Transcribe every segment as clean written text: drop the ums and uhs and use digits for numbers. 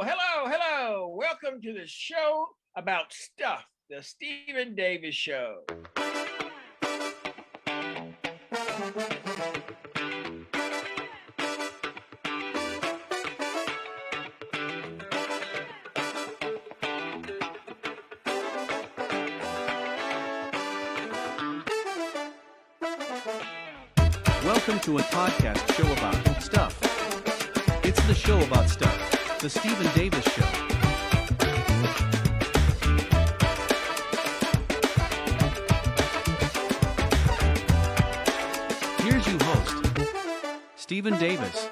Hello. Welcome to the show about stuff, the Stephen Davis Show. Welcome to a podcast show about stuff. It's the show about stuff, the Stephen Davis Show. Here's your host, Stephen Davis.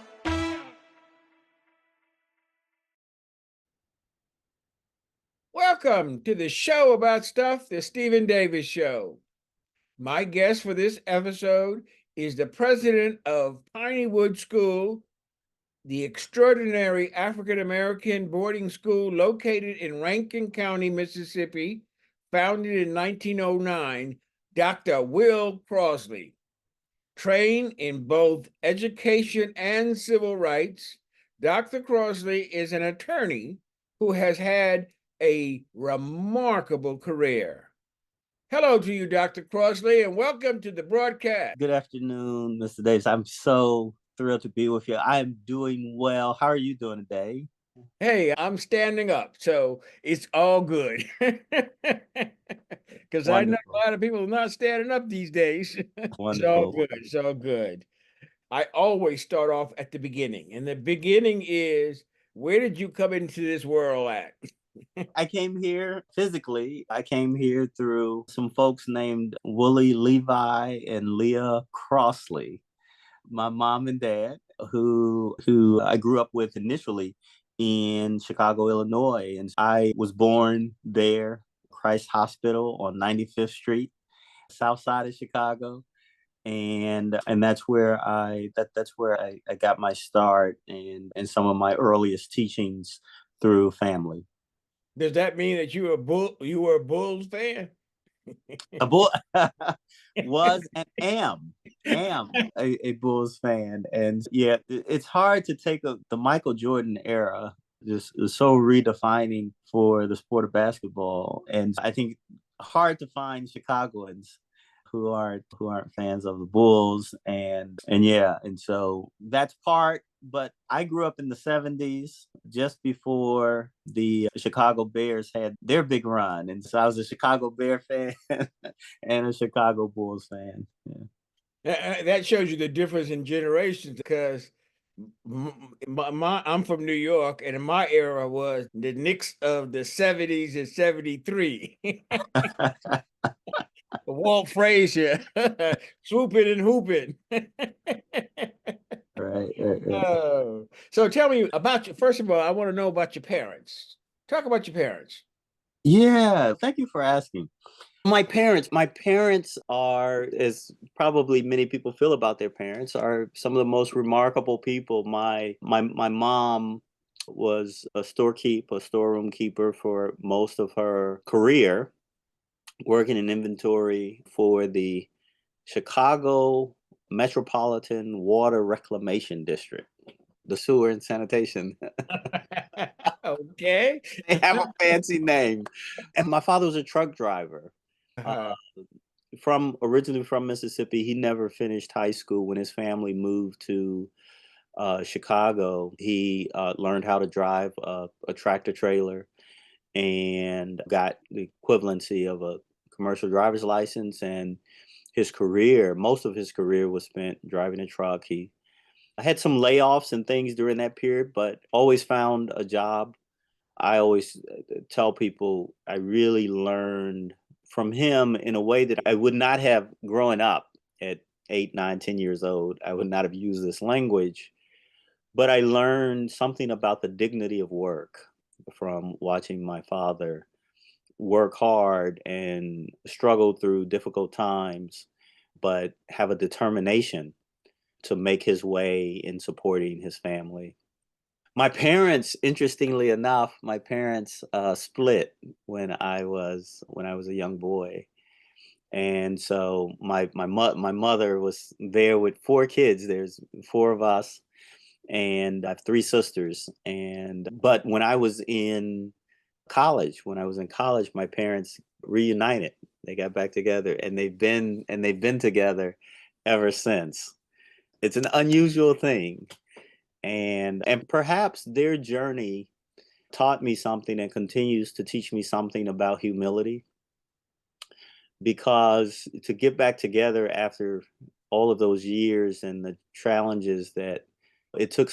Welcome to the show about stuff, the Stephen Davis Show. My guest for this episode is the president of Piney Woods School, the extraordinary African-American boarding school located in Rankin County, Mississippi, founded in 1909, Dr. Will Crossley. Trained in both education and civil rights, Dr. Crossley is an attorney who has had a remarkable career. Hello to you, Dr. Crossley, and welcome to the broadcast. Good afternoon, Mr. Davis. I'm so thrilled to be with you. I'm doing well. How are you doing today? Hey, I'm standing up, so it's all good. Because I know a lot of people are not standing up these days. Wonderful. It's all good. I always start off at the beginning, and the beginning is, where did you come into this world at? I came here physically. I came here through some folks named Willie Levi and Leah Crossley, my mom and dad, who I grew up with initially in Chicago, Illinois. And I was born there, Christ Hospital on 95th Street, south side of Chicago. And that's where I got my start and some of my earliest teachings through family. Does that mean that you were a Bulls fan? A bull was and am a Bulls fan. And yeah, it's hard to take the Michael Jordan era, just so redefining for the sport of basketball. And I think hard to find Chicagoans who aren't fans of the Bulls. And so that's part. But I grew up in the 70s, just before the Chicago Bears had their big run. And so I was a Chicago Bear fan and a Chicago Bulls fan. Yeah. That shows you the difference in generations, because I'm from New York, and in my era was the Knicks of the 70s and 73. Walt Frazier, swooping and hooping. Right. So tell me about you. First of all, I want to know about your parents. Talk about your parents. Yeah, thank you for asking. My parents are, as probably many people feel about their parents, are some of the most remarkable people. My mom was a storeroom keeper for most of her career, working in inventory for the Chicago Metropolitan Water Reclamation District, the sewer and sanitation. Okay. They have a fancy name. And my father was a truck driver. Originally from Mississippi. He never finished high school. When his family moved to Chicago, he learned how to drive a tractor trailer and got the equivalency of a commercial driver's license. And most of his career was spent driving a truck. He had some layoffs and things during that period, but always found a job. I always tell people I really learned from him in a way that I would not have growing up at 8, 9, 10 years old. I would not have used this language, but I learned something about the dignity of work from watching my father work hard and struggle through difficult times, but have a determination to make his way in supporting his family. My parents, interestingly enough, split when I was a young boy. And so my mother was there with 4 kids. There's 4 of us. and I have three sisters. But when I was in college, my parents reunited. They got back together, and they've been together ever since. It's an unusual thing, and perhaps their journey taught me something and continues to teach me something about humility, because to get back together after all of those years and the challenges that it took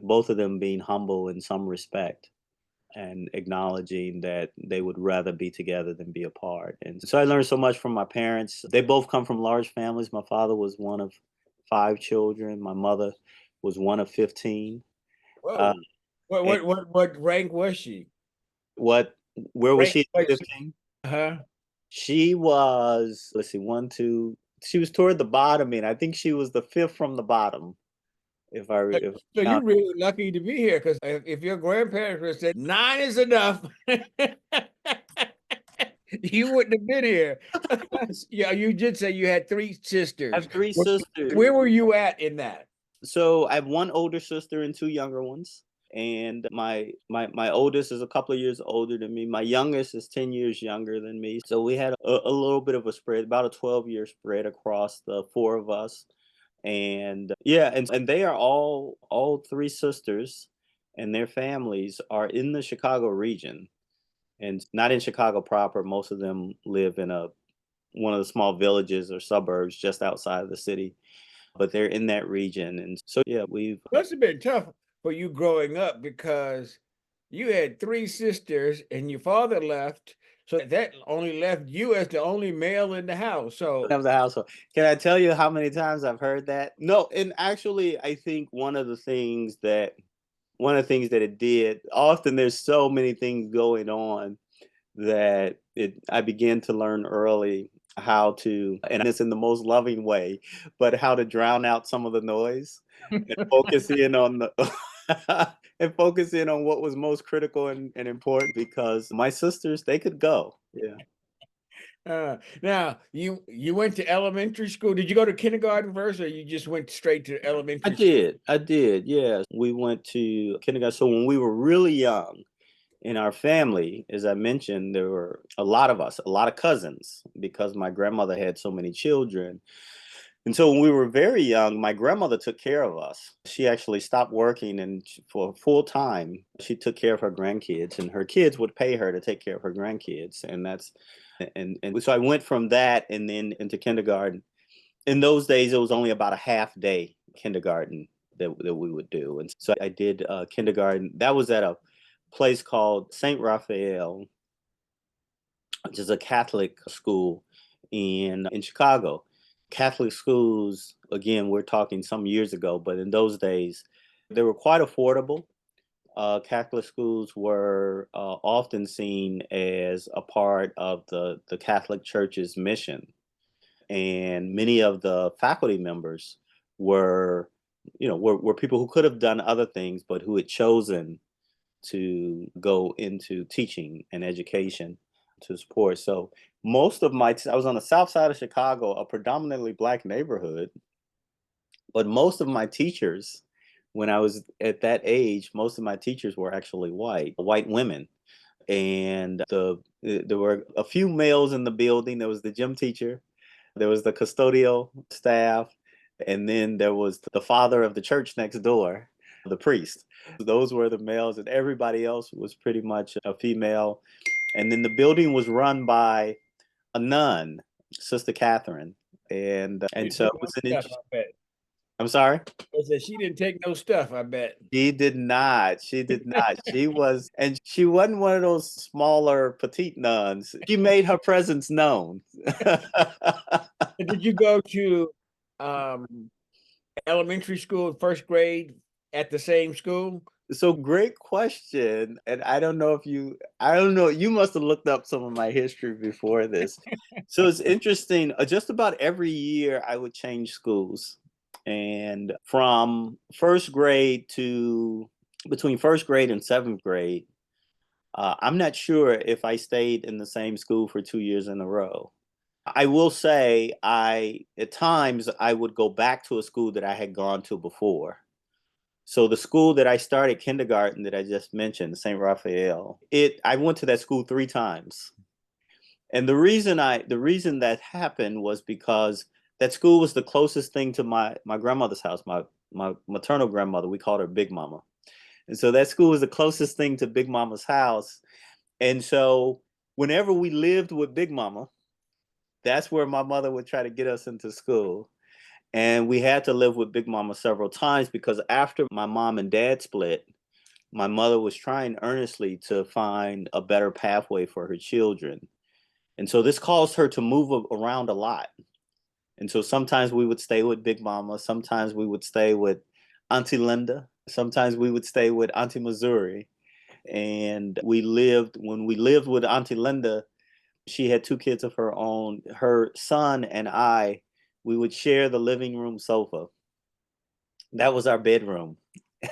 both of them being humble in some respect and acknowledging that they would rather be together than be apart. And so I learned so much from my parents. They both come from large families. My father was one of five children. My mother was one of 15. Uh, Whoa. What and what what what rank was she? what, where was Rank she was at she? 15? Uh-huh. She was, let's see, one, two, she was toward the bottom, and I think she was the fifth from the bottom, if So I you're count. really lucky to be here because if your grandparents would have said nine is enough, you wouldn't have been here. Yeah, you did say you had three I sisters. have three Where, sisters. where were you at in that? So I have one older sister and two younger ones. And my oldest is a couple of years older than me. My youngest is 10 years younger than me. So we had a little bit of a spread, about a 12-year spread across the four of us. And yeah, and they are all three sisters and their families are in the Chicago region, and not in Chicago proper. Most of them live in a one of the small villages or suburbs just outside of the city, but they're in that region. And so yeah, we've Must have been tough for you growing up because you had three sisters and your father left. So that only left you as the only male in the house. So of the household. Can I tell you how many times I've heard that? No, and actually I think one of the things that it did, often there's so many things going on that I began to learn early how to, and it's in the most loving way, but how to drown out some of the noise and focus in on the and focus in on what was most critical and important, because my sisters, they could go. Yeah. now you went to elementary school. Did you go to kindergarten first, or you just went straight to I elementary school? did. I did. Yeah. We went to kindergarten. So when we were really young, in our family, as I mentioned, there were a lot of us, a lot of cousins, because my grandmother had so many children. And so when we were very young, my grandmother took care of us. She actually stopped working, and for full time, she took care of her grandkids, and her kids would pay her to take care of her grandkids. And so I went from that and then into kindergarten. In those days, it was only about a half day kindergarten that we would do. And so I did kindergarten. That was at a place called St. Raphael, which is a Catholic school in Chicago. Catholic schools, again, we're talking some years ago, but in those days, they were quite affordable. Catholic schools were often seen as a part of the Catholic Church's mission, and many of the faculty members were, were people who could have done other things, but who had chosen to go into teaching and education to support. So I was on the south side of Chicago, a predominantly black neighborhood, but most of my teachers, when I was at that age, most of my teachers were actually white women. And there were a few males in the building. There was the gym teacher, there was the custodial staff, and then there was the father of the church next door, the priest. Those were the males, and everybody else was pretty much a female. And then the building was run by a nun, Sister Catherine, She and didn't so take it no was an. stuff, I bet. I'm sorry. I said she didn't take no stuff, I bet. She did not. She did not. And she wasn't one of those smaller petite nuns. She made her presence known. And did you go to um, elementary school, first grade at the same school? So great question. And I don't know, you must have looked up some of my history before this. So it's interesting. Just about every year I would change schools. And from first grade to between first grade and seventh grade, I'm not sure if I stayed in the same school for 2 years in a row. I will say at times I would go back to a school that I had gone to before. So the school that I started kindergarten that I just mentioned, St. Raphael, I went to that school 3 times. And the reason that happened was because that school was the closest thing to my grandmother's house, my maternal grandmother. We called her Big Mama. And so that school was the closest thing to Big Mama's house. And so whenever we lived with Big Mama, that's where my mother would try to get us into school. And we had to live with Big Mama several times because after my mom and dad split, my mother was trying earnestly to find a better pathway for her children. And so this caused her to move around a lot. And so sometimes we would stay with Big Mama, sometimes we would stay with Auntie Linda, sometimes we would stay with Auntie Missouri. And when we lived with Auntie Linda, she had 2 kids of her own. Her son and I, we would share the living room sofa. That was our bedroom.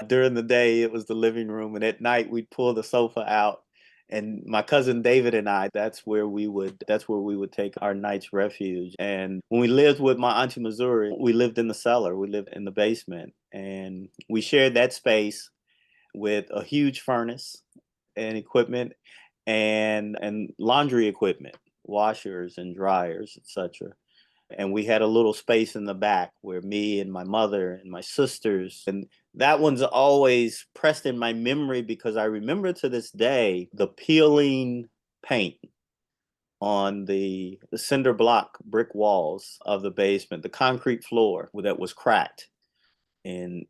During the day, it was the living room. And at night, we'd pull the sofa out. And my cousin David and I, that's where we would take our night's refuge. And when we lived with my Auntie Missouri, we lived in the cellar. We lived in the basement. And we shared that space with a huge furnace and equipment and laundry equipment, washers and dryers, etc. And we had a little space in the back where me and my mother and my sisters, and that one's always pressed in my memory because I remember to this day the peeling paint on the cinder block brick walls of the basement, the concrete floor that was cracked in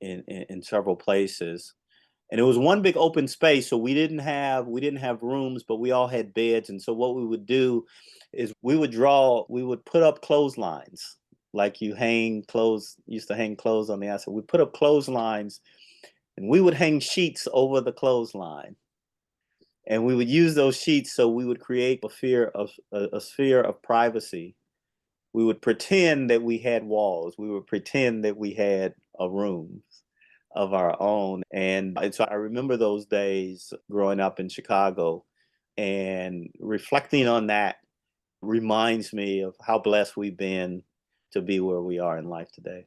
several places. And it was one big open space, so we didn't have rooms, but we all had beds. And so what we would do is we would put up clotheslines, like used to hang clothes on the outside. We put up clotheslines, and we would hang sheets over the clothesline, and we would use those sheets so we would create a sphere of privacy. We would pretend that we had walls. We would pretend that we had a room of our own. And so I remember those days growing up in Chicago, and reflecting on that reminds me of how blessed we've been to be where we are in life today.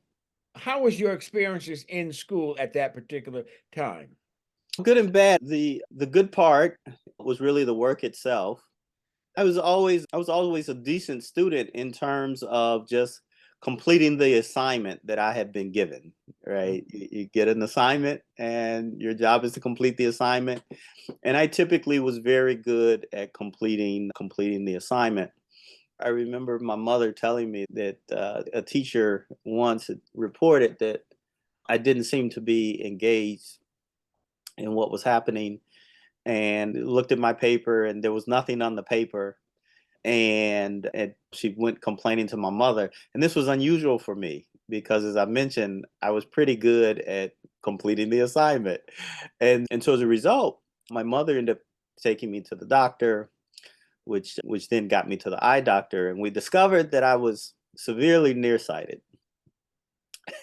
How was your experiences in school at that particular time? Good and bad. The good part was really the work itself. I was always a decent student in terms of just completing the assignment that I had been given, right? You get an assignment and your job is to complete the assignment. And I typically was very good at completing the assignment. I remember my mother telling me that a teacher once had reported that I didn't seem to be engaged in what was happening, and looked at my paper and there was nothing on the paper. And she went complaining to my mother. And this was unusual for me because, as I mentioned, I was pretty good at completing the assignment. And so as a result, my mother ended up taking me to the doctor, which then got me to the eye doctor. And we discovered that I was severely nearsighted.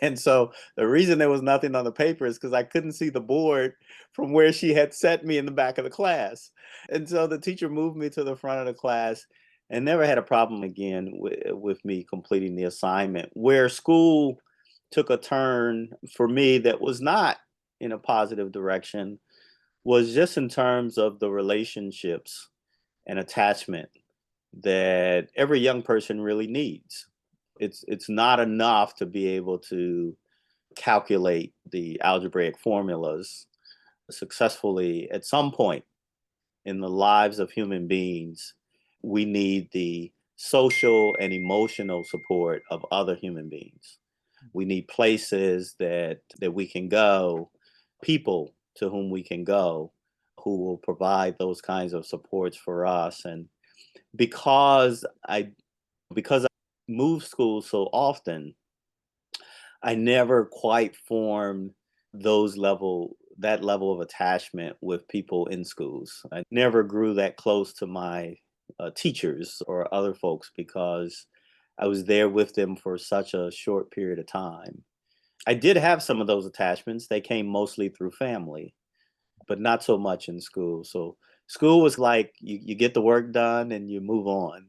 And so the reason there was nothing on the paper is because I couldn't see the board from where she had set me in the back of the class. And so the teacher moved me to the front of the class and never had a problem again with me completing the assignment. Where school took a turn for me that was not in a positive direction was just in terms of the relationships and attachment that every young person really needs. It's not enough to be able to calculate the algebraic formulas successfully. At some point in the lives of human beings, we need the social and emotional support of other human beings. We need places that we can go, people to whom we can go, who will provide those kinds of supports for us. And because I moved schools so often, I never quite formed that level of attachment with people in schools. I never grew that close to my teachers or other folks because I was there with them for such a short period of time. I did have some of those attachments. They came mostly through family, but not so much in school. So school was like you get the work done and you move on.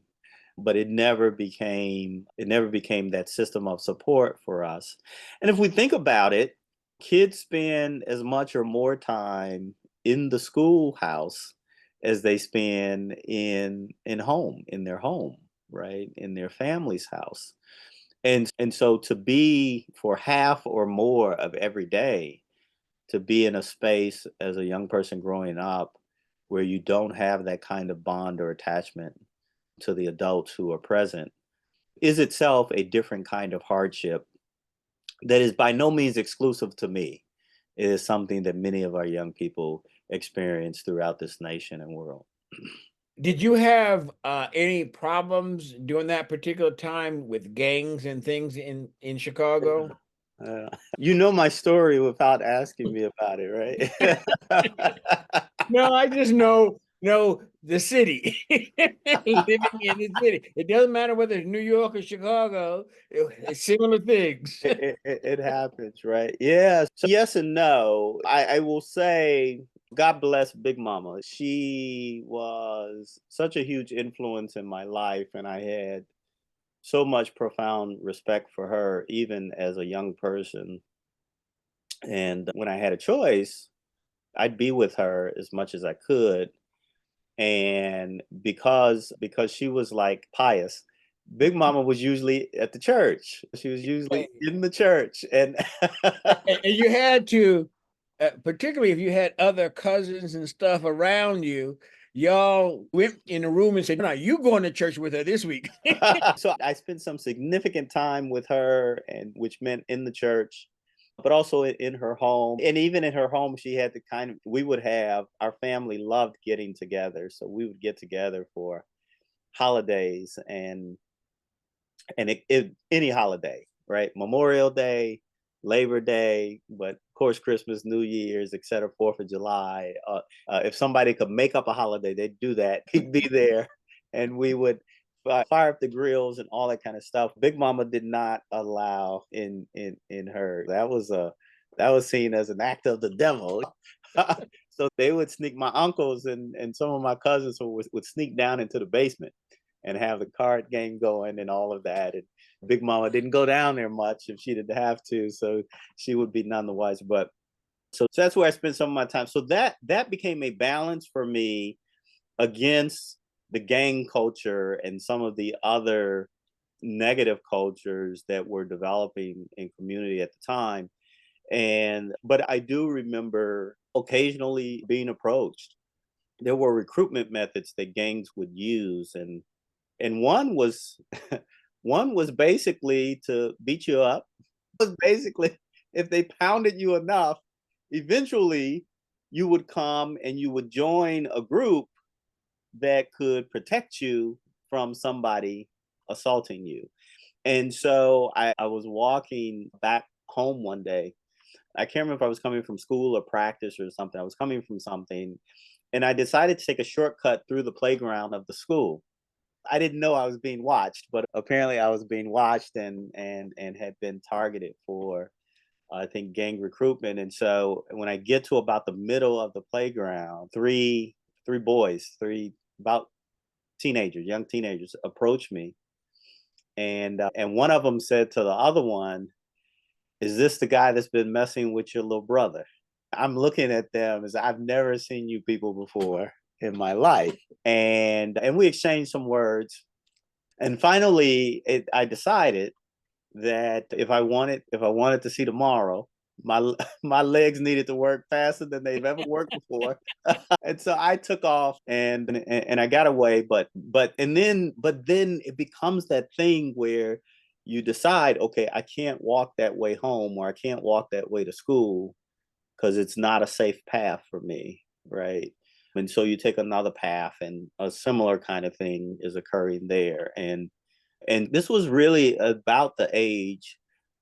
But it never became that system of support for us. And if we think about it, Kids spend as much or more time in the schoolhouse as they spend in their home, right? In their family's house. And so to be for half or more of every day, to be in a space as a young person growing up where you don't have that kind of bond or attachment to the adults who are present is itself a different kind of hardship that is by no means exclusive to me. It is something that many of our young people experience throughout this nation and world. Did you have any problems during that particular time with gangs and things in Chicago? You know my story without asking me about it, right? No, I just know the city, living in the city. It doesn't matter whether it's New York or Chicago. It's similar things. It happens, right? Yeah. So yes and no. I will say, God bless Big Mama. She was such a huge influence in my life, and I had so much profound respect for her, even as a young person. And when I had a choice, I'd be with her as much as I could. And because she was like pious, Big Mama was usually at the church. She was usually in the church, and And you had to, particularly if you had other cousins and stuff around you, y'all went in a room and said, "No, you going to church with her this week." so I spent some significant time with her, and which meant in the church, but also in her home. And even in her home, she had the kind of we would have our family loved getting together, so we would get together for holidays and any holiday, right? Memorial Day, Labor Day, but of course Christmas, New Year's, etc. 4th of July. If somebody could make up a holiday, they'd do that. He'd be there, and we would fire up the grills and all that kind of stuff. Big Mama did not allow in her. That was seen as an act of the devil. So they would sneak my uncles and some of my cousins would sneak down into the basement and have the card game going and all of that. And Big Mama didn't go down there much if she didn't have to, so she would be none the wiser. But so that's where I spent some of my time. So that became a balance for me against the gang culture and some of the other negative cultures that were developing in community at the time. And but I do remember occasionally being approached. There were recruitment methods that gangs would use, and one was one was basically to beat you up. It was basically if they pounded you enough, eventually you would come and you would join a group that could protect you from somebody assaulting you. And so I was walking back home one day. I can't remember if I was coming from school or practice or something. I was coming from something, and I decided to take a shortcut through the playground of the school. I didn't know I was being watched, but apparently I was being watched and had been targeted for I think gang recruitment. And so when I get to about the middle of the playground, three boys, three about teenagers, young teenagers, approached me, and one of them said to the other one, "Is this the guy that's been messing with your little brother?" I'm looking at them as I've never seen you people before in my life, and we exchanged some words, and finally, I decided that if I wanted to see tomorrow, my legs needed to work faster than they've ever worked before, and so I took off and I got away. But then it becomes that thing where you decide, okay, I can't walk that way home or I can't walk that way to school because it's not a safe path for me, right? And so you take another path, and a similar kind of thing is occurring there. And this was really about the age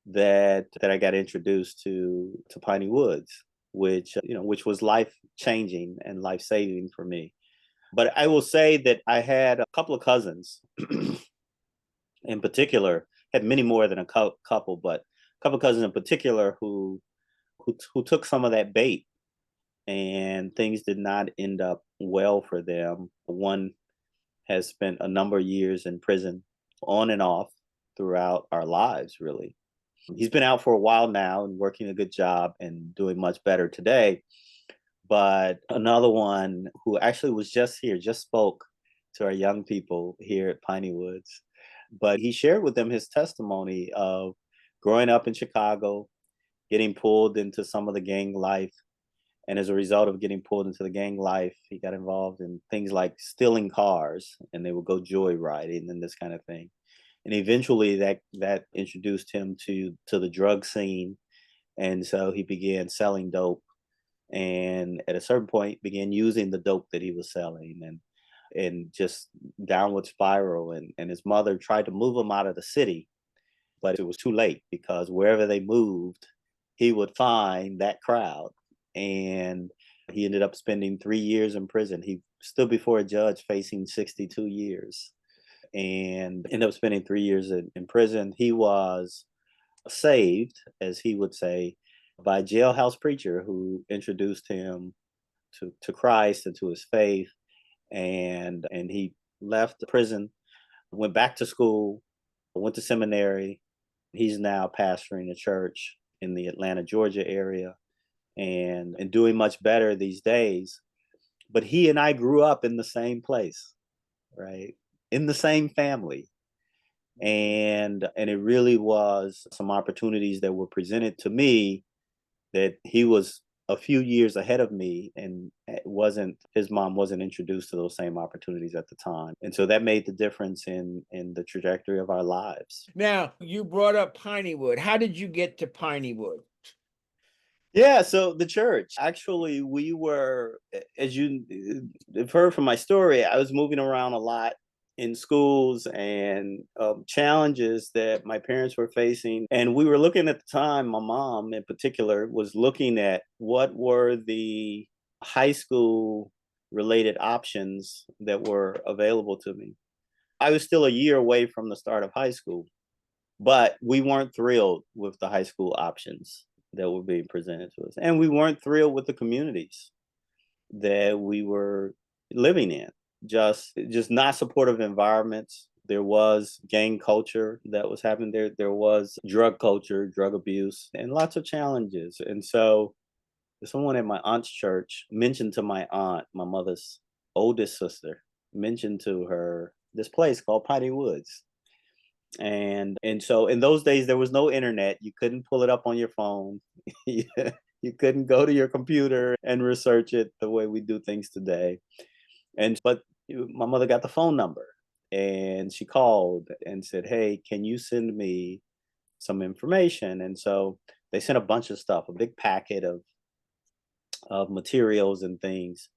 that I got introduced to Piney Woods, which which was life changing and life saving for me. But I will say that I had a couple of cousins in particular, had many more than a couple, but a couple of cousins in particular who took some of that bait, and things did not end up well for them. One has spent a number of years in prison on and off throughout our lives, really. He's been out for a while now and working a good job and doing much better today. But another one who actually was just here, just spoke to our young people here at Piney Woods. But he shared with them his testimony of growing up in Chicago, getting pulled into some of the gang life. And as a result of getting pulled into the gang life, he got involved in things like stealing cars, and they would go joyriding and this kind of thing. And eventually that introduced him to the drug scene. And so he began selling dope, and at a certain point began using the dope that he was selling, and just downward spiral. And his mother tried to move him out of the city, but it was too late, because wherever they moved, he would find that crowd. And he ended up spending 3 years in prison. He stood before a judge facing 62 years and ended up spending 3 years in prison. He was saved, as he would say, by a jailhouse preacher who introduced him to Christ and to his faith. And he left the prison, went back to school, went to seminary. He's now pastoring a church in the Atlanta, Georgia area, and doing much better these days. But he and I grew up in the same place, right? In the same family. And it really was some opportunities that were presented to me, that he was a few years ahead of me, and his mom wasn't introduced to those same opportunities at the time. And so that made the difference in the trajectory of our lives. Now, you brought up Piney Wood. How did you get to Piney Wood? Yeah, so the church, actually, we were, as you have heard from my story, I was moving around a lot in schools, and challenges that my parents were facing. And we were looking at the time, my mom in particular was looking at what were the high school related options that were available to me. I was still a year away from the start of high school, but we weren't thrilled with the high school options that were being presented to us. And we weren't thrilled with the communities that we were living in. Just not supportive environments. There was gang culture that was happening there. There was drug culture, drug abuse, and lots of challenges. And so someone at my aunt's church mentioned to my aunt, my mother's oldest sister, mentioned to her this place called Piney Woods. And so in those days there was no internet. You couldn't pull it up on your phone. You couldn't go to your computer and research it the way we do things today. But my mother got the phone number, and she called and said, "Hey, can you send me some information?" And so they sent a bunch of stuff, a big packet of materials and things.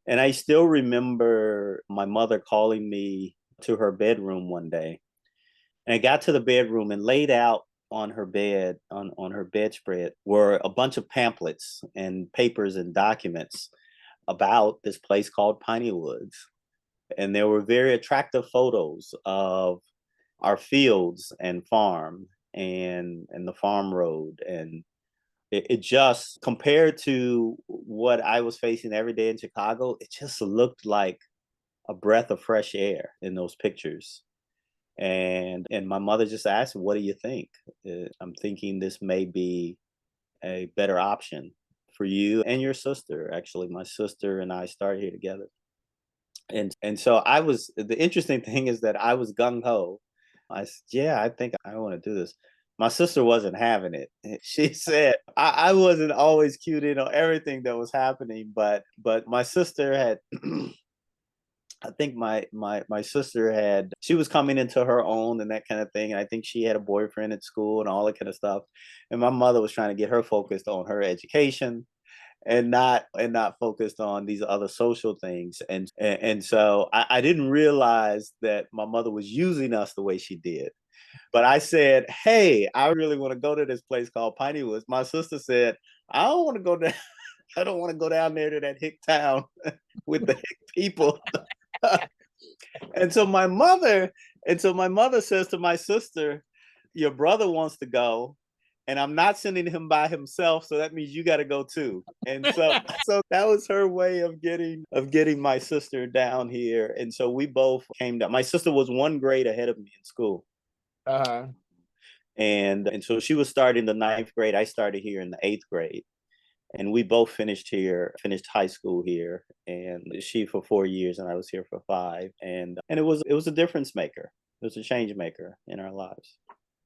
And I still remember my mother calling me to her bedroom one day. And I got to the bedroom, and laid out on her bed, on her bedspread, were a bunch of pamphlets and papers and documents about this place called Piney Woods. And there were very attractive photos of our fields and farm, and the farm road. And it just, compared to what I was facing every day in Chicago, it just looked like a breath of fresh air in those pictures. And my mother just asked, "What do you think?" I'm thinking this may be a better option for you and your sister. Actually, my sister and I started here together. And so the interesting thing is that I was gung ho. I said, "Yeah, I think I want to do this." My sister wasn't having it. She said I wasn't always cued in on everything that was happening, but my sister had I think my sister she was coming into her own and that kind of thing. And I think she had a boyfriend at school and all that kind of stuff. And my mother was trying to get her focused on her education, and not focused on these other social things. And so I didn't realize that my mother was using us the way she did. But I said, "Hey, I really want to go to this place called Piney Woods." My sister said, "I don't want to go there. I don't want to go down there to that hick town with the hick people." And so my mother says to my sister, "Your brother wants to go, and I'm not sending him by himself, so that means you got to go too." And so that was her way of getting my sister down here. And so we both came down. My sister was one grade ahead of me in school. Uh-huh. And so she was starting the ninth grade. I started here in the eighth grade. And we both finished high school here. And she for 4 years and I was here for 5. And it was a difference maker. It was a change maker in our lives.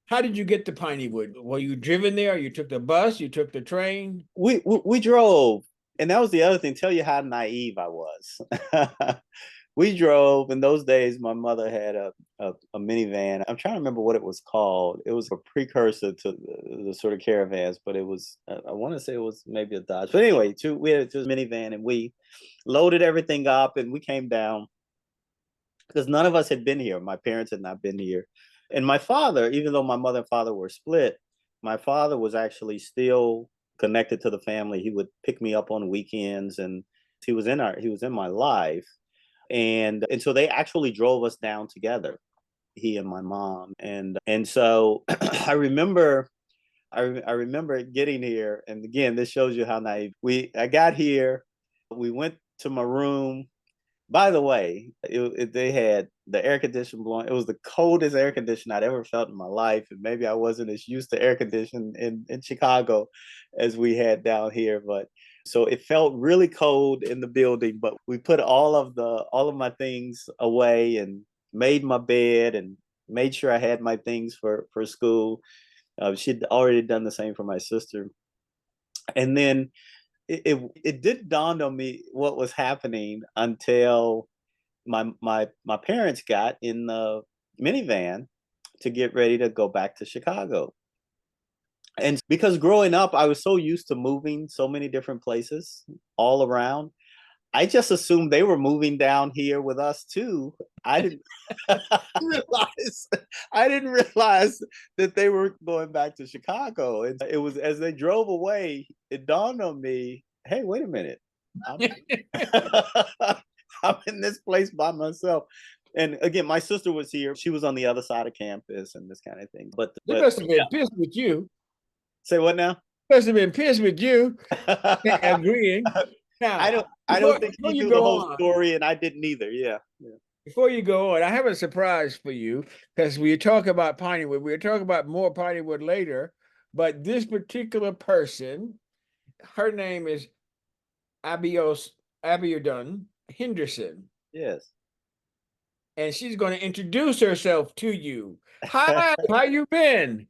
How did you get to Piney Wood? Were you driven there? You took the bus? You took the train? We drove. And that was the other thing. Tell you how naive I was. We drove. In those days, my mother had a minivan. I'm trying to remember what it was called. It was a precursor to the sort of caravans, but it was, I want to say it was maybe a Dodge. But anyway, we had a minivan and we loaded everything up and we came down because none of us had been here. My parents had not been here. And my father, even though my mother and father were split, my father was actually still connected to the family. He would pick me up on weekends and he was in my life. And so they actually drove us down together, he and my mom. And so I remember getting here. And again, this shows you how naive I got here. We went to my room. By the way, they had the air conditioning blowing. It was the coldest air conditioning I'd ever felt in my life. And maybe I wasn't as used to air conditioning in Chicago as we had down here. But so it felt really cold in the building, but we put all of my things away and made my bed and made sure I had my things for school. She'd already done the same for my sister. And then it didn't dawn on me what was happening until my parents got in the minivan to get ready to go back to Chicago. And because growing up, I was so used to moving so many different places all around. I just assumed they were moving down here with us too. I didn't realize that they were going back to Chicago. And it was as they drove away, it dawned on me, hey, wait a minute. I'm I'm in this place by myself. And again, my sister was here. She was on the other side of campus and this kind of thing. But They must have been pissed with you. say what now? Must have been pissed with you. Agreeing. Now, I don't think he knew the whole story, and I didn't either. Yeah. Before you go on, I have a surprise for you because we talk about Piney Wood. We'll talk about more Piney Wood later, but this particular person, her name is Abiodun Henderson. Yes. And she's going to introduce herself to you. Hi, how you been?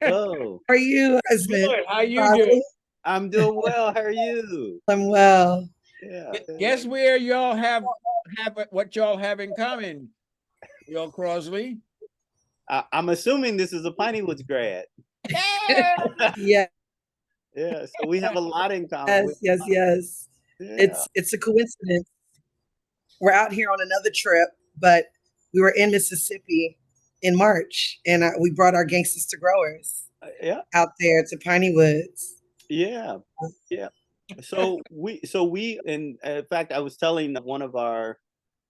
Oh, How are you, husband? Good. How you doing? I'm doing well. How are you? I'm well. Yeah. Guess where y'all have what y'all have in common, Will Crossley? I'm assuming this is a Piney Woods grad. Yeah. Yeah. So we have a lot in common. Yes. Yeah. It's a coincidence. We're out here on another trip, but we were in Mississippi in March, and we brought our Gangsters to Growers out there to Piney Woods. Yeah. So we in fact, I was telling one of our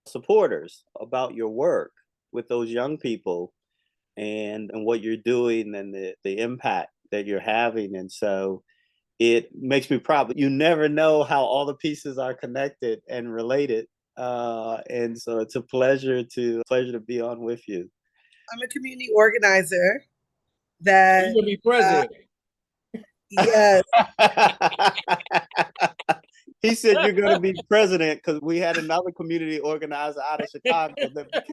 supporters about your work with those young people and what you're doing and the impact that you're having. And so it makes me proud. You never know how all the pieces are connected and related. And so it's a pleasure to be on with you. I'm a community organizer that You're gonna be president. Yes. He said you're going to be president because we had another community organizer out of Chicago.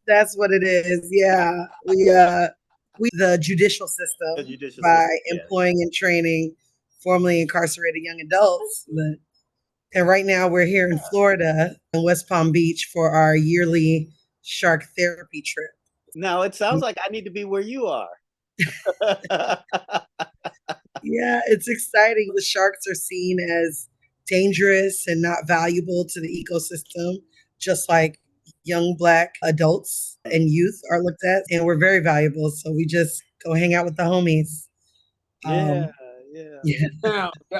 That's what it is. Yeah. We the judicial system employing and training formerly incarcerated young adults. And right now we're here in Florida in West Palm Beach for our yearly shark therapy trip. Now it sounds like I need to be where you are. Yeah, it's exciting. The sharks are seen as dangerous and not valuable to the ecosystem, just like young Black adults and youth are looked at. And we're very valuable. So we just go hang out with the homies. Yeah.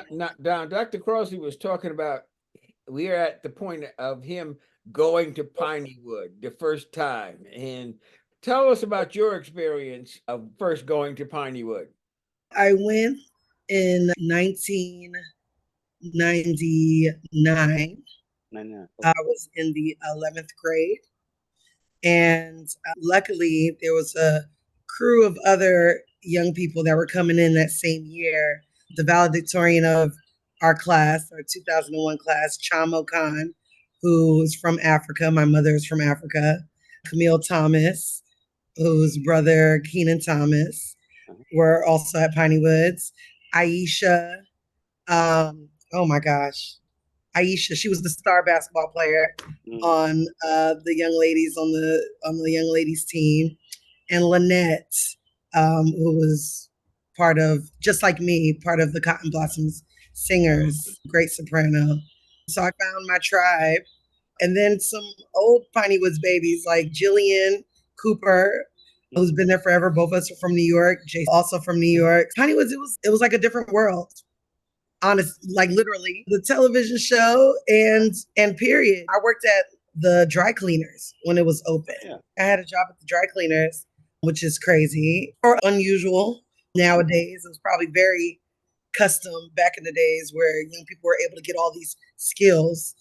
Now, Dr. Crossley was talking about, we are at the point of him going to Piney Wood the first time. And tell us about your experience of first going to Piney Wood. I went in 1999. I was in the 11th grade. And luckily, there was a crew of other young people that were coming in that same year. The valedictorian of our class, our 2001 class, Chamo Khan, who is from Africa. My mother is from Africa. Camille Thomas, whose brother Keenan Thomas were also at Piney Woods. Aisha, oh my gosh, Aisha, she was the star basketball player on the young ladies team, and Lynette, who was part of, just like me, part of the Cotton Blossoms Singers, great soprano. So I found my tribe, and then some old Piney Woods babies like Jillian Cooper, who's been there forever. Both of us are from New York. Jay also from New York. Piney Woods, it was like a different world. Honest, like literally the television show and period. I worked at the dry cleaners when it was open. Yeah. I had a job at the dry cleaners, which is crazy or unusual nowadays. It was probably very custom back in the days where young people were able to get all these skills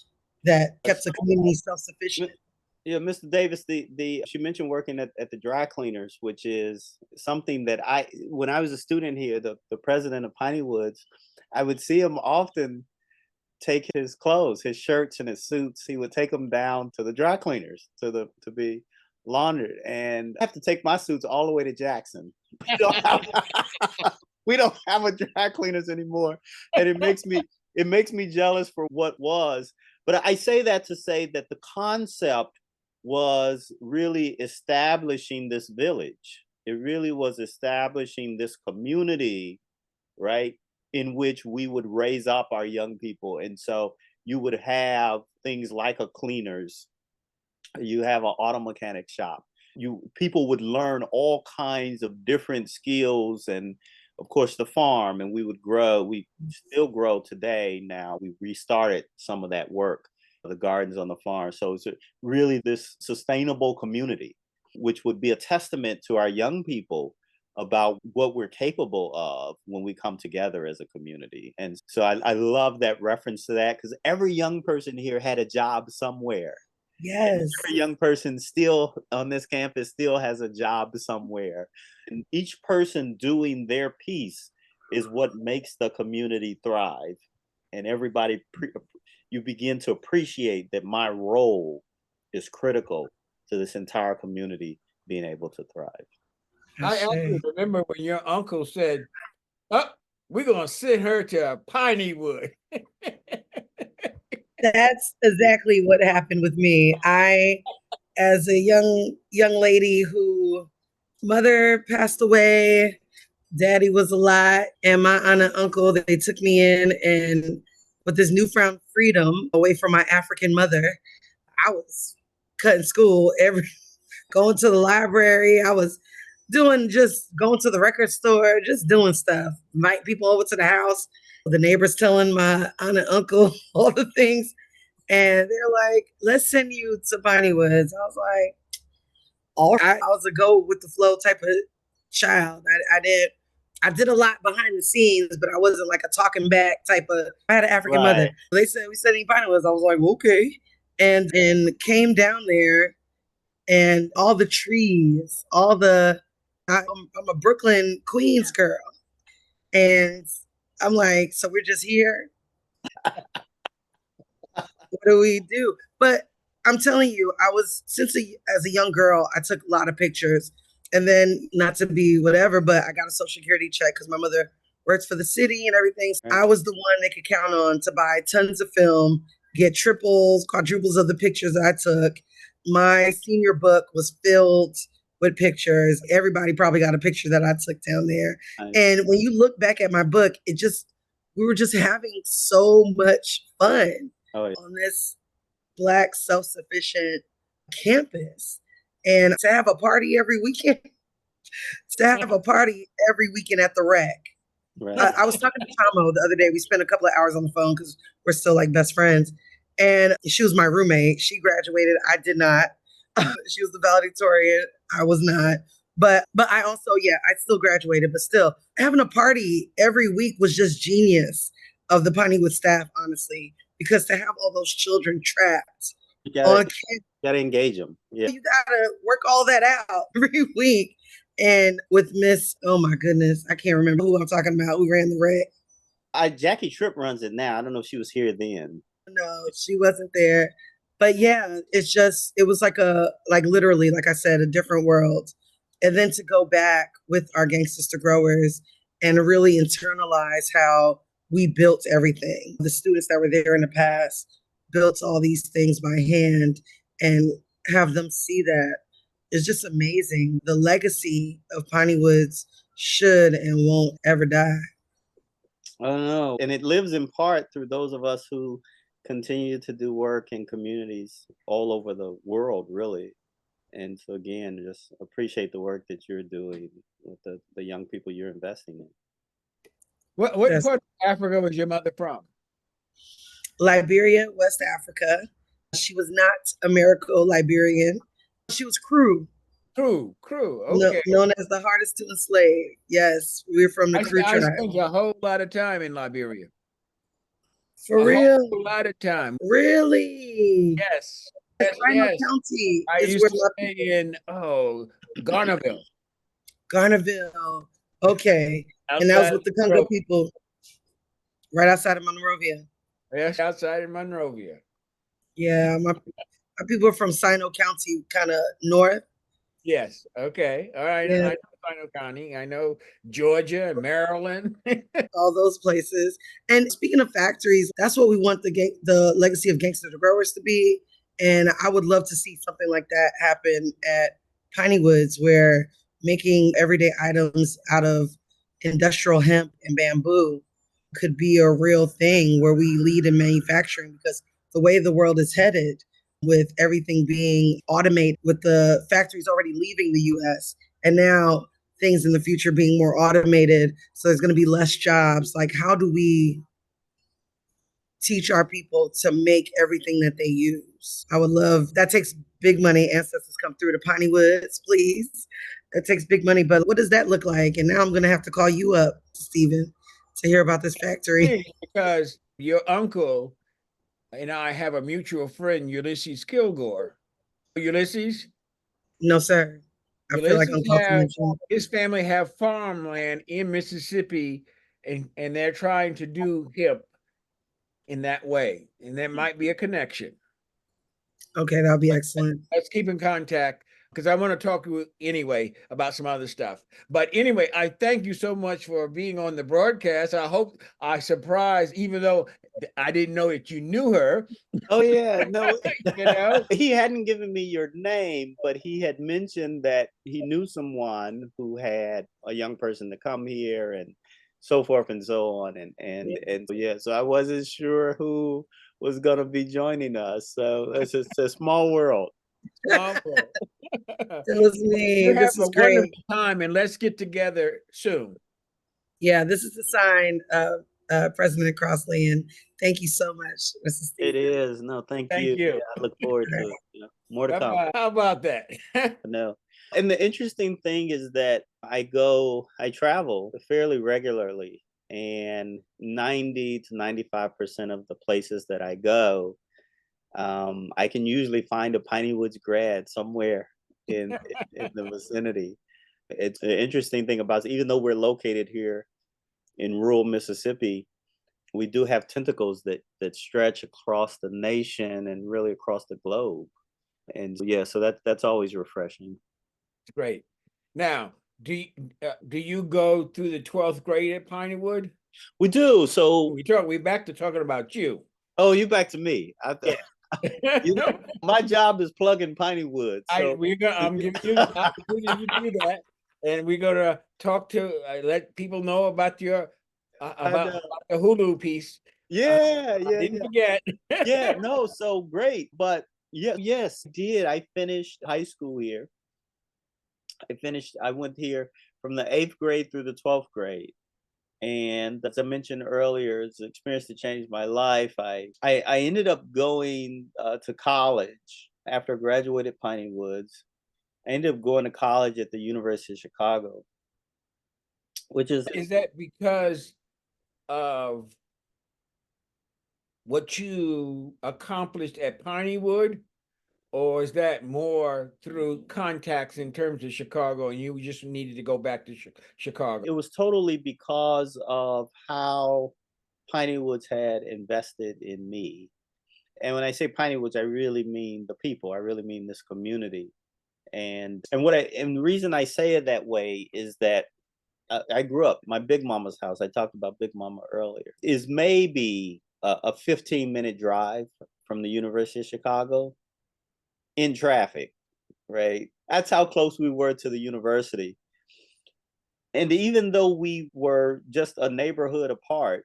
that kept the community self-sufficient. Yeah, Mr. Davis, she mentioned working at the dry cleaners, which is something that when I was a student here, the president of Piney Woods, I would see him often take his clothes, his shirts and his suits. He would take them down to the dry cleaners to be laundered. And I have to take my suits all the way to Jackson. We don't have a dry cleaners anymore. And it makes me jealous for what was. But I say that to say that the concept was really establishing this village. It really was establishing this community, right, in which we would raise up our young people. And so you would have things like a cleaners, you have an auto mechanic shop. People would learn all kinds of different skills, and of course the farm, and we would grow. We still grow today now. We restarted some of that work, the gardens on the farm. So it's really this sustainable community, which would be a testament to our young people about what we're capable of when we come together as a community. And so I love that reference to that, because every young person here had a job somewhere. Yes. Every young person still on this campus still has a job somewhere. And each person doing their piece is what makes the community thrive. And everybody, you begin to appreciate that my role is critical to this entire community being able to thrive. I actually remember when your uncle said, "Oh, we're gonna send her to Piney Wood." That's exactly what happened with me. I, as a young lady who mother passed away, daddy was a lot, and my aunt and uncle, they took me in, and with this newfound freedom away from my African mother, I was cutting school going to the library. I was going to the record store, just doing stuff. Invite people over to the house. The neighbors telling my aunt and uncle all the things. And they're like, let's send you to Piney Woods. I was like, all right. I was a go with the flow type of child. I did a lot behind the scenes, but I wasn't like a talking back type of, I had an African mother. They said, we said in Piney Woods. I was like, okay. And came down there, and all the trees, I'm a Brooklyn, Queens girl. And I'm like, so we're just here? What do we do? But I'm telling you, as a young girl, I took a lot of pictures. And then, not to be whatever, but I got a Social Security check because my mother works for the city and everything. So I was the one they could count on to buy tons of film, get triples, quadruples of the pictures that I took. My senior book was filled with pictures. Everybody probably got a picture that I took down there. Nice. And when you look back at my book, we were just having so much fun on this Black self-sufficient campus. And to have a party every weekend, at the rec. Right. I was talking to Tomo the other day. We spent a couple of hours on the phone because we're still like best friends. And she was my roommate. She graduated. I did not. She was the valedictorian. I was not. But I also, I still graduated. But still, having a party every week was just genius of the Piney Woods staff, honestly. Because to have all those children trapped on campus. You gotta engage them. Yeah. You gotta work all that out every week. And with Miss, oh my goodness, I can't remember who I'm talking about, who ran the rec. Jackie Tripp runs it now. I don't know if she was here then. No, she wasn't there. But yeah, it was like literally, like I said, a different world. And then to go back with our Gang Sister Growers and really internalize how we built everything. The students that were there in the past built all these things by hand, and have them see that is just amazing. The legacy of Piney Woods should and won't ever die. I don't know. And it lives in part through those of us who continue to do work in communities all over the world, really. And so again, just appreciate the work that you're doing with the young people you're investing in. What part of Africa was your mother from? Liberia, West Africa. She was not Americo-Liberian. She was Kru. Kru, okay. Known as the hardest to enslave. Yes, we're from the Kru tribe. I spent a whole lot of time in Liberia. For real? A lot of time. Really? Yes. Piney County. I used to stay in Garnerville. Garnerville. Okay. And that was with the Congo people. Right outside of Monrovia. Yes, outside of Monrovia. Yeah, my people are from Sino County, kind of north. Yes. Okay. All right. Yeah. I know Sino County. I know Georgia and Maryland. All those places. And speaking of factories, that's what we want the legacy of Gangster Growers to be. And I would love to see something like that happen at Piney Woods, where making everyday items out of industrial hemp and bamboo could be a real thing, where we lead in manufacturing, because the way the world is headed, with everything being automated, with the factories already leaving the US, and now things in the future being more automated, so there's going to be less jobs. Like, how do we teach our people to make everything that they use? I would love, that takes big money. Ancestors, come through to Piney Woods, please. That takes big money, but what does that look like? And now I'm going to have to call you up, Stephen, to hear about this factory. Because your uncle and I have a mutual friend, Ulysses Kilgore. Ulysses? No, sir. I feel like I'm confidential. His family have farmland in Mississippi, and they're trying to do hemp in that way. And there might be a connection. Okay, that'll be excellent. Let's keep in contact, because I want to talk to you anyway about some other stuff. But anyway, I thank you so much for being on the broadcast. I hope I surprised, even though I didn't know that you knew her. Oh yeah, no, he hadn't given me your name, but he had mentioned that he knew someone who had a young person to come here and so forth and so on. And so I wasn't sure who was going to be joining us. So it's a small world. It was me. This is great. Wonderful time, and let's get together soon. Yeah, this is a sign of President Crossley, and thank you so much, Mrs. Steve. It is. No, thank you. Yeah, I look forward to it. More to come. How about that? No. And the interesting thing is that I travel fairly regularly, and 90 to 95% of the places that I go, I can usually find a Piney Woods grad somewhere in the vicinity. It's an interesting thing about it. Even though we're located here in rural Mississippi, we do have tentacles that stretch across the nation and really across the globe. And yeah, so that's always refreshing. Great. Now, do you go through the 12th grade at Piney Wood? We do. So we're back to talking about you. Oh, you back to me. My job is plugging Piney Woods. So. I'm giving you the opportunity to do that, and we're gonna talk to let people know about your about the Hulu piece. Yeah, I didn't forget. Yeah, no, so great. But yes, did. I finished high school here. I went here from the 8th grade through the 12th grade. And as I mentioned earlier, it's an experience that changed my life. I ended up going to college after I graduated Piney Woods. I ended up going to college at the University of Chicago, which is that because of what you accomplished at Piney Wood, or is that more through contacts in terms of Chicago and you just needed to go back to Chicago? It was totally because of how Piney Woods had invested in me. And when I say Piney Woods, I really mean the people. I really mean this community. And the reason I say it that way is that I grew up, my Big Mama's house, I talked about Big Mama earlier, is maybe a 15-minute drive from the University of Chicago in traffic, right? That's how close we were to the university. And even though we were just a neighborhood apart,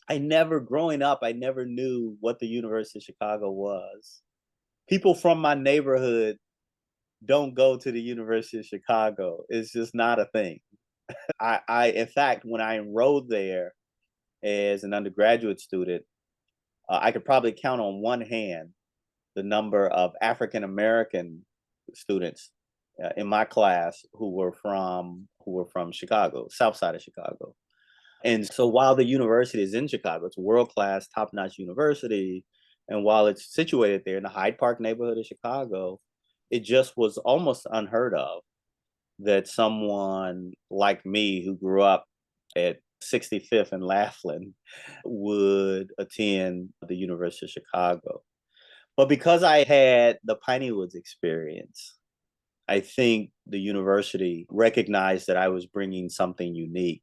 growing up, I never knew what the University of Chicago was. People from my neighborhood don't go to the University of Chicago. It's just not a thing. In fact, when I enrolled there as an undergraduate student, I could probably count on one hand the number of African American students in my class who were from Chicago, South Side of Chicago. And so while the university is in Chicago, it's a world-class, top-notch university. And while it's situated there in the Hyde Park neighborhood of Chicago, it just was almost unheard of that someone like me who grew up at 65th and Laughlin would attend the University of Chicago. But because I had the Piney Woods experience, I think the university recognized that I was bringing something unique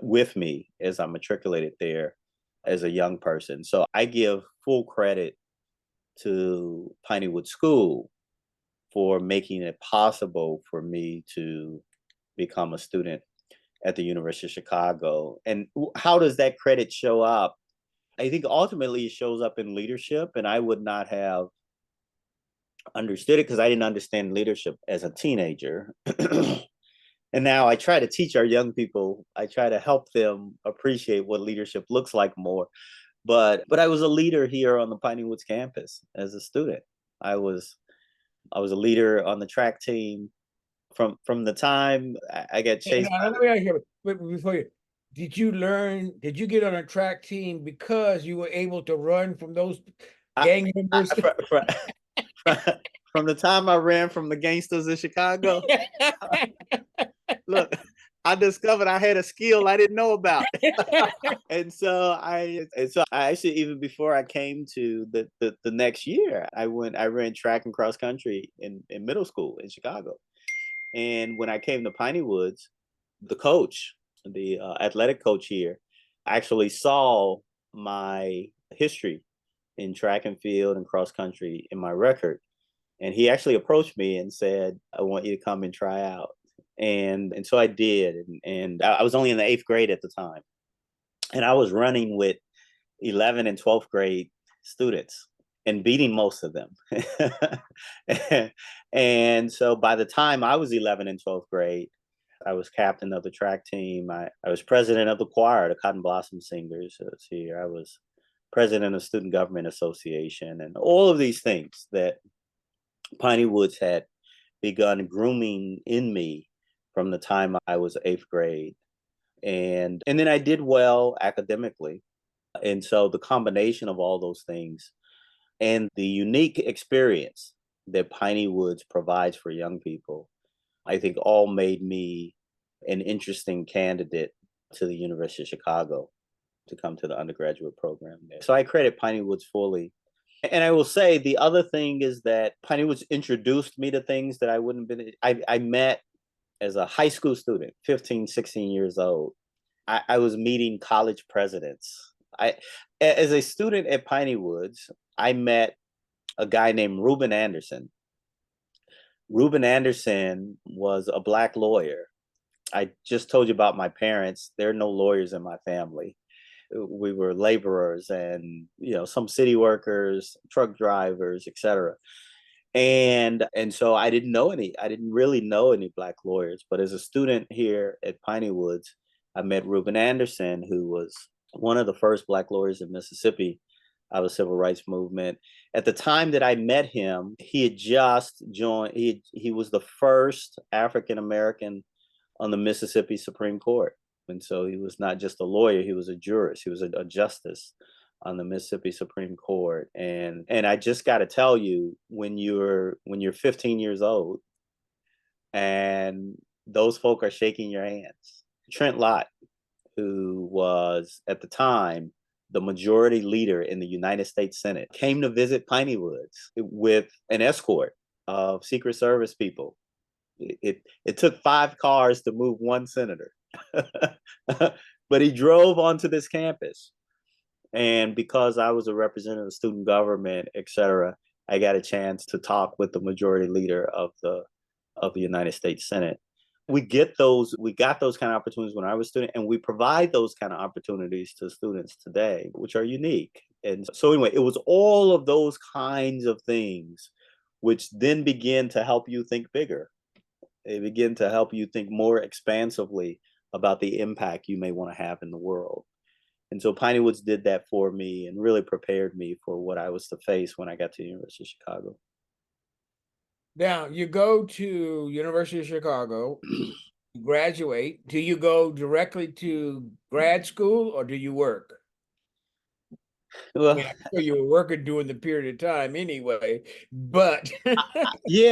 with me as I matriculated there as a young person. So I give full credit to Piney Woods School for making it possible for me to become a student at the University of Chicago. And how does that credit show up? I think ultimately it shows up in leadership, and I would not have understood it because I didn't understand leadership as a teenager. And now I try to teach our young people, I try to help them appreciate what leadership looks like more. But I was a leader here on the Piney Woods campus as a student. I was a leader on the track team from the time I got chased. Before you, did you get on a track team because you were able to run from those gang members? From the time I ran from the gangsters in Chicago, look, I discovered I had a skill I didn't know about. and so I actually, even before I came to the next year, I ran track and cross country in middle school in Chicago. And when I came to Piney Woods, the coach, the athletic coach here, actually saw my history in track and field and cross country in my record. And he actually approached me and said, I want you to come and try out. And so I did. And I was only in the 8th grade at the time. And I was running with 11th and 12th grade students and beating most of them. And so by the time I was 11th and 12th grade, I was captain of the track team. I was president of the choir, the Cotton Blossom Singers here. I was president of Student Government Association, and all of these things that Piney Woods had begun grooming in me from the time I was 8th grade. And then I did well academically. And so the combination of all those things and the unique experience that Piney Woods provides for young people, I think all made me an interesting candidate to the University of Chicago to come to the undergraduate program there. So I credit Piney Woods fully. And I will say the other thing is that Piney Woods introduced me to things that I wouldn't have been. I met as a high school student, 15, 16 years old. I was meeting college presidents. As a student at Piney Woods, I met a guy named Reuben Anderson. Reuben Anderson was a Black lawyer. I just told you about my parents. There are no lawyers in my family. We were laborers and, some city workers, truck drivers, etc. And so I didn't really know any Black lawyers. But as a student here at Piney Woods, I met Reuben Anderson, who was one of the first Black lawyers in Mississippi of the civil rights movement. At the time that I met him, he had just joined. He was the first African American on the Mississippi Supreme Court. And so he was not just a lawyer, he was a jurist, he was a justice on the Mississippi Supreme Court. And I just got to tell you, when you're 15 years old and those folk are shaking your hands. Trent Lott, who was at the time the majority leader in the United States Senate, came to visit Piney Woods with an escort of Secret Service people. It took 5 cars to move one senator, but he drove onto this campus. And because I was a representative of student government, et cetera, I got a chance to talk with the majority leader of the United States Senate. We got those kind of opportunities when I was a student, and we provide those kind of opportunities to students today, which are unique. And so anyway, it was all of those kinds of things which then begin to help you think bigger. They begin to help you think more expansively about the impact you may want to have in the world. And so Piney Woods did that for me and really prepared me for what I was to face when I got to the University of Chicago. Now, you go to University of Chicago, you graduate. Do you go directly to grad school or do you work? Well, I mean, I'm sure you were working during the period of time anyway, but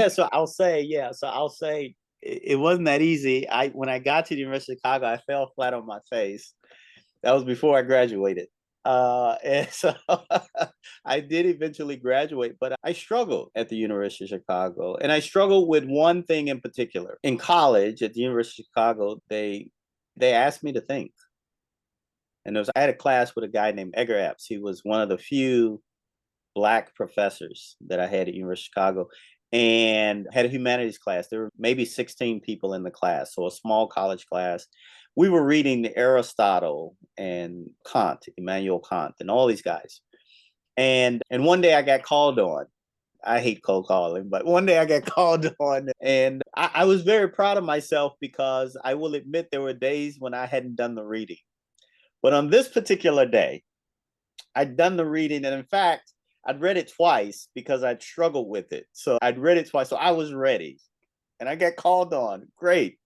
So I'll say it wasn't that easy. When I got to the University of Chicago, I fell flat on my face. That was before I graduated. And so I did eventually graduate, but I struggled at the University of Chicago. And I struggled with one thing in particular. In college at the University of Chicago, they asked me to think. And I had a class with a guy named Edgar Epps. He was one of the few Black professors that I had at University of Chicago, and had a humanities class. There were maybe 16 people in the class, so a small college class. We were reading Aristotle and Kant, Immanuel Kant, and all these guys. And one day I got called on. I hate cold calling, but one day I got called on, and I was very proud of myself because I will admit there were days when I hadn't done the reading. But on this particular day, I'd done the reading, and in fact, I'd read it twice because I'd struggled with it. So I'd read it twice, so I was ready. And I got called on. Great.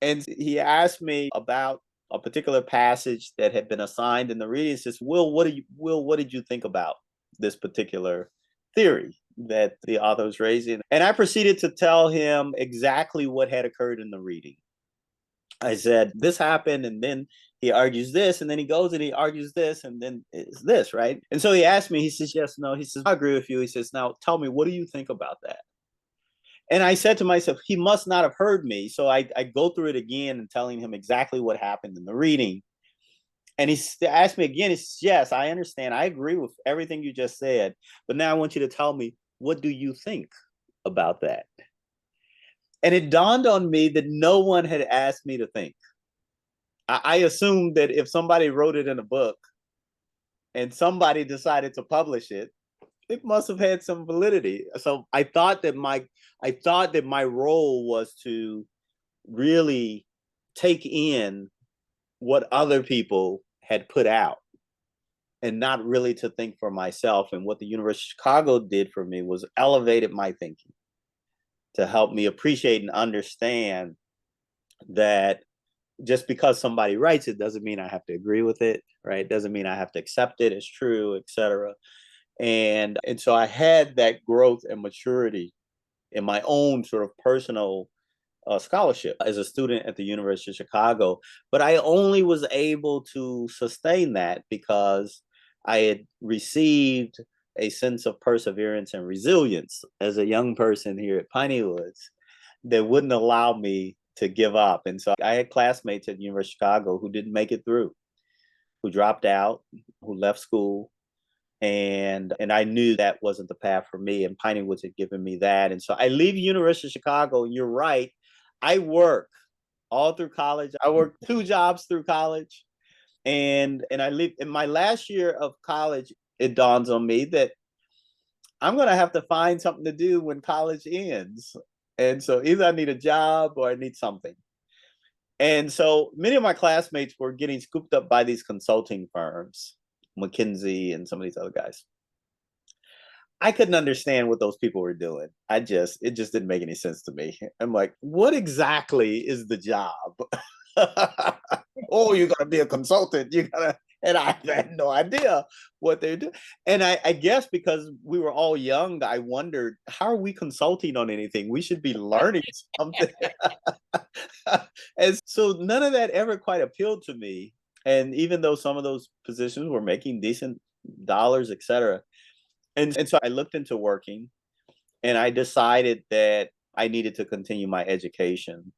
And he asked me about a particular passage that had been assigned in the reading. He says, Will, what did you think about this particular theory that the author was raising? And I proceeded to tell him exactly what had occurred in the reading. I said, this happened, and then he argues this, and then he goes and he argues this, and then it's this, right? And so he asked me, he says, yes, no. He says, I agree with you. He says, now tell me, what do you think about that? And I said to myself, he must not have heard me. So I go through it again and telling him exactly what happened in the reading. And he asked me again, he says, yes, I understand. I agree with everything you just said. But now I want you to tell me, what do you think about that? And it dawned on me that no one had asked me to think. I assumed that if somebody wrote it in a book and somebody decided to publish it, it must have had some validity. So I thought that my role was to really take in what other people had put out and not really to think for myself. And what the University of Chicago did for me was elevated my thinking to help me appreciate and understand that just because somebody writes it doesn't mean I have to agree with it, right? Doesn't mean I have to accept it as true, et cetera. And so I had that growth and maturity in my own sort of personal scholarship as a student at the University of Chicago. But I only was able to sustain that because I had received a sense of perseverance and resilience as a young person here at Piney Woods that wouldn't allow me to give up. And so I had classmates at the University of Chicago who didn't make it through, who dropped out, who left school. And I knew that wasn't the path for me, and Piney Woods had given me that. And so I leave University of Chicago, and you're right, I work all through college. I worked 2 jobs through college. And I leave in my last year of college, it dawns on me that I'm going to have to find something to do when college ends. And so either I need a job or I need something. And so many of my classmates were getting scooped up by these consulting firms, McKinsey and some of these other guys. I couldn't understand what those people were doing. It just didn't make any sense to me. I'm like, what exactly is the job? Oh, you're going to be a consultant. And I had no idea what they do. And I guess because we were all young, I wondered, how are we consulting on anything? We should be learning something. And so none of that ever quite appealed to me. And even though some of those positions were making decent dollars, et cetera. And so I looked into working, and I decided that I needed to continue my education.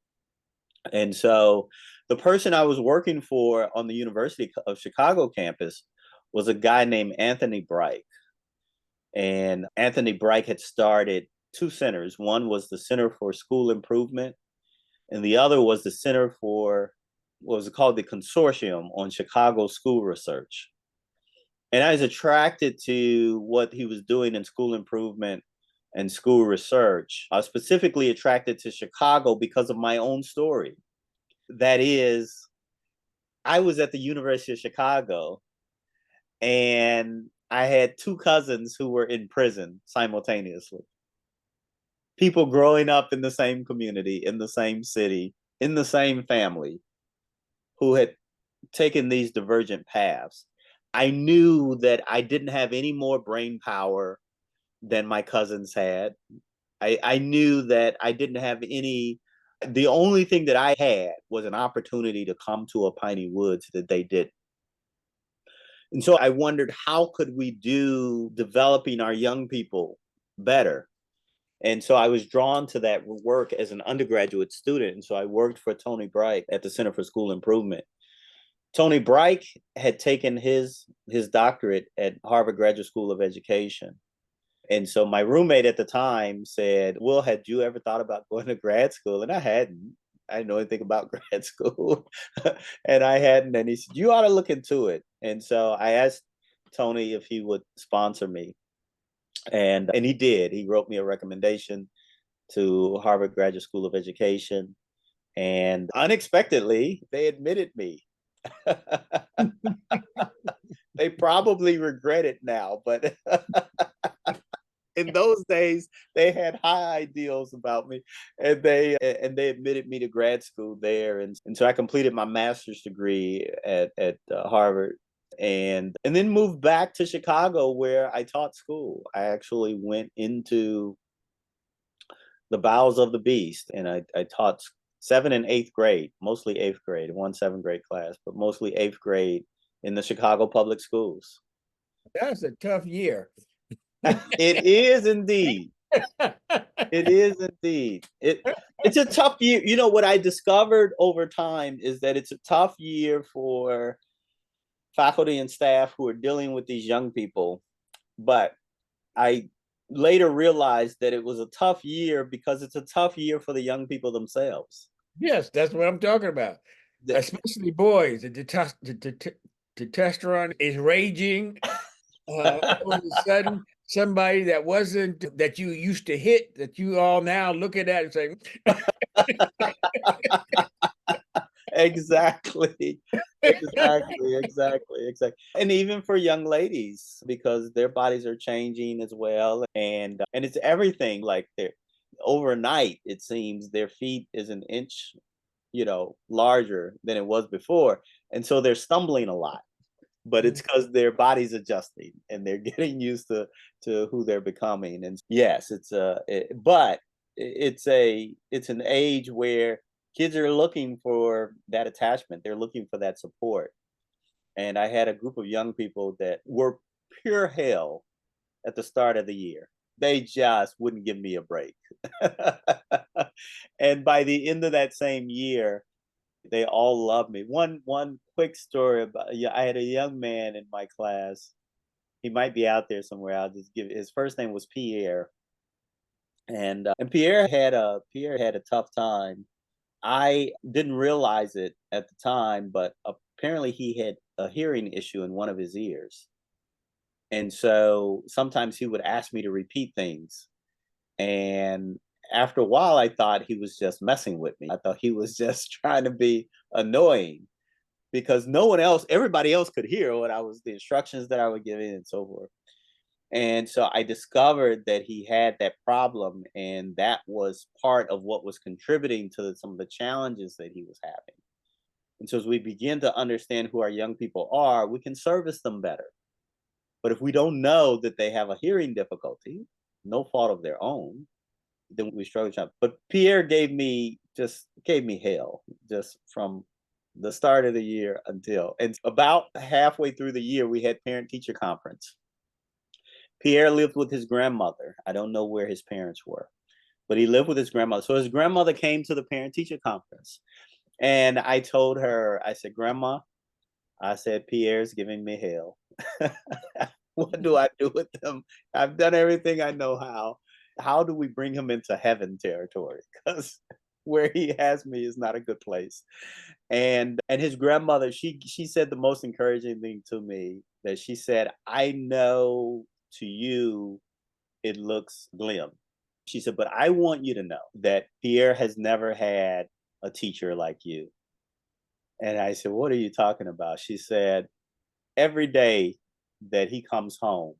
And so the person I was working for on the University of Chicago campus was a guy named Anthony Bright. And Anthony Bright had started two centers. One was the Center for School Improvement, and the other was the Center for what was called the Consortium on Chicago School Research. And I was attracted to what he was doing in school improvement and school research. I was specifically attracted to Chicago because of my own story. That is, I was at the University of Chicago, and I had two cousins who were in prison simultaneously. People growing up in the same community, in the same city, in the same family, who had taken these divergent paths. I knew that I didn't have any more brain power than my cousins had. I knew that I didn't have any. The only thing that I had was an opportunity to come to a Piney Woods that they didn't. And so I wondered, how could we do developing our young people better? And so I was drawn to that work as an undergraduate student. And so I worked for Tony Bright at the Center for School Improvement. Tony Bright had taken his doctorate at Harvard Graduate School of Education. And so my roommate at the time said, "Will, had you ever thought about going to grad school?" And I hadn't. I didn't know anything about grad school. And I hadn't. And he said, "You ought to look into it." And so I asked Tony if he would sponsor me. And he did. He wrote me a recommendation to Harvard Graduate School of Education. And unexpectedly, they admitted me. They probably regret it now, but in those days they had high ideals about me, and they admitted me to grad school there. And so I completed my master's degree at Harvard, and then moved back to Chicago, where I taught school. I actually went into the bowels of the beast, and I taught 7th and 8th grade, mostly 8th grade, one 7th grade class, but mostly 8th grade in the Chicago public schools. That's a tough year. It is indeed. It is indeed. It's a tough year. You know, what I discovered over time is that it's a tough year for faculty and staff who are dealing with these young people. But I later realized that it was a tough year because it's a tough year for the young people themselves. Yes, that's what I'm talking about. Especially boys. The testosterone is raging. All of a sudden, somebody that you used to hit, that you all now look at and say, exactly. And even for young ladies, because their bodies are changing as well. And it's everything. Like, they're overnight, it seems their feet is an inch, larger than it was before. And so they're stumbling a lot. But it's because their body's adjusting and they're getting used to who they're becoming. And yes, but it's an age where kids are looking for that attachment. They're looking for that support. And I had a group of young people that were pure hell at the start of the year. They just wouldn't give me a break. And by the end of that same year, they all loved me. One quick story about, I had a young man in my class. He might be out there somewhere. I'll just give his first name was Pierre. And Pierre had a tough time. I didn't realize it at the time, but apparently he had a hearing issue in one of his ears. And so sometimes he would ask me to repeat things. And after a while, I thought he was just messing with me. I thought he was just trying to be annoying, because everybody else could hear the instructions that I would give in and so forth. And so I discovered that he had that problem, and that was part of what was contributing to some of the challenges that he was having. And so as we begin to understand who our young people are, we can service them better. But if we don't know that they have a hearing difficulty, no fault of their own, then we struggle. But Pierre gave me hell just from the start of the year and about halfway through the year, we had parent teacher conference. Pierre lived with his grandmother. I don't know where his parents were, but he lived with his grandmother. So his grandmother came to the parent teacher conference, and I told her, I said, Grandma, I said, Pierre's giving me hell. What do I do with him? I've done everything I know how. How do we bring him into heaven territory? Because where he has me is not a good place. And his grandmother, she said the most encouraging thing to me, that she said, I know to you it looks glim. She said, but I want you to know that Pierre has never had a teacher like you. And I said, what are you talking about? She said, every day that he comes home,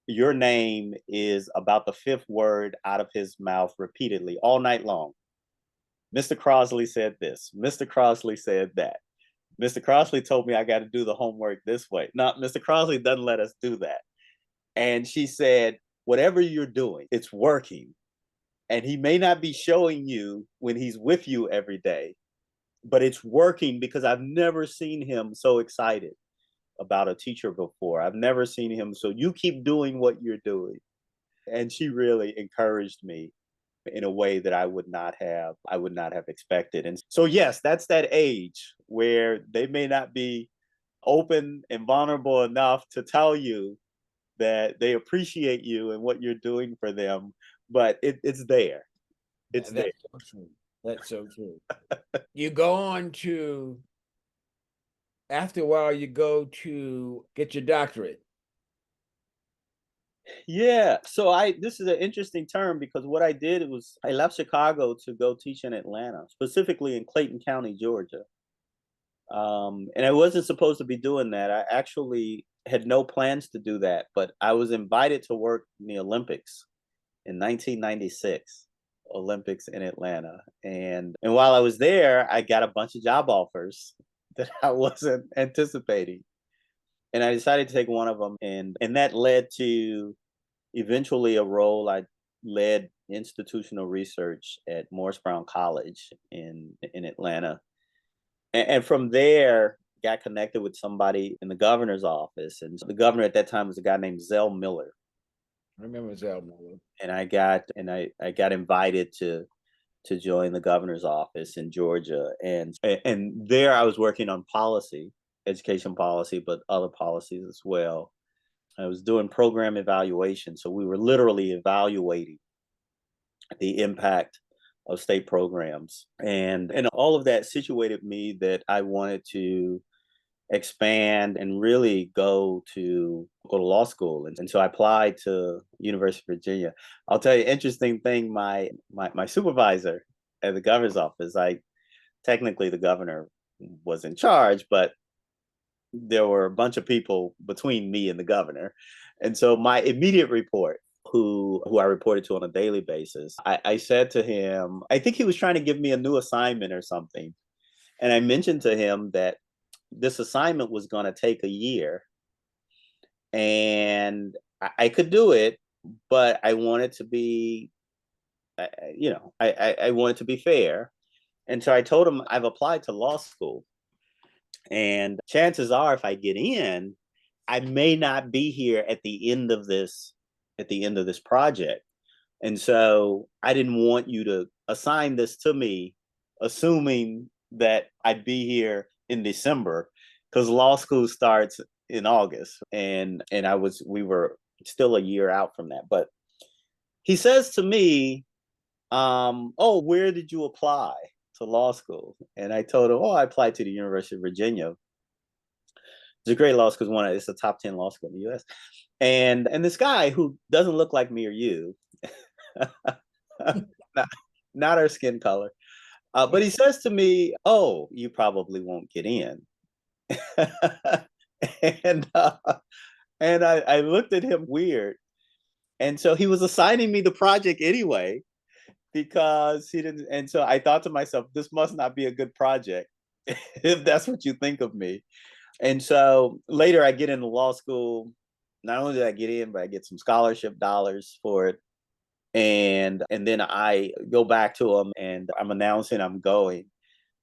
your name is about the fifth word out of his mouth repeatedly all night long. Mr. Crossley said this. Mr. Crossley said that. Mr. Crossley told me I got to do the homework this way. No, Mr. Crossley doesn't let us do that. And she said, whatever you're doing, it's working. And he may not be showing you when he's with you every day, but it's working, because I've never seen him so excited about a teacher before. I've never seen him. So you keep doing what you're doing. And she really encouraged me in a way that I would not have expected. And so, yes, that's that age where they may not be open and vulnerable enough to tell you that they appreciate you and what you're doing for them, but it's there. It's that's there. So true. That's so true. You go on to, after a while, you go to get your doctorate. Yeah. So this is an interesting term, because what I did was I left Chicago to go teach in Atlanta, specifically in Clayton County, Georgia. And I wasn't supposed to be doing that. I actually had no plans to do that, but I was invited to work in the Olympics in 1996, Olympics in Atlanta. And while I was there, I got a bunch of job offers that I wasn't anticipating. And I decided to take one of them, and that led to eventually a role. I led institutional research at Morris Brown College in Atlanta. And from there, got connected with somebody in the governor's office. And the governor at that time was a guy named Zell Miller. I remember Zell Miller. And I got invited to join the governor's office in Georgia. And there I was working on policy, education policy, but other policies as well. I was doing program evaluation. So we were literally evaluating the impact of state programs. And all of that situated me that I wanted to expand and really go to law school. And so I applied to University of Virginia. I'll tell you an interesting thing. My supervisor at the governor's office, technically the governor was in charge, but there were a bunch of people between me and the governor. And so my immediate report, who I reported to on a daily basis, I said to him, I think he was trying to give me a new assignment or something. And I mentioned to him that this assignment was going to take a year, and I could do it, but I wanted to be, I wanted to be fair. And so I told him I've applied to law school, and chances are if I get in, I may not be here at the end of this project. And so I didn't want you to assign this to me, assuming that I'd be here in December, because law school starts in August. And we were still a year out from that. But he says to me, oh, where did you apply to law school? And I told him, oh, I applied to the University of Virginia. It's a great law school. It's a top 10 law school in the US. And this guy who doesn't look like me or you, not our skin color, but he says to me, oh, you probably won't get in. and I looked at him weird. And so he was assigning me the project anyway, because he didn't. And so I thought to myself, this must not be a good project, if that's what you think of me. And so later I get into law school. Not only did I get in, but I get some scholarship dollars for it. And then I go back to him and I'm announcing I'm going.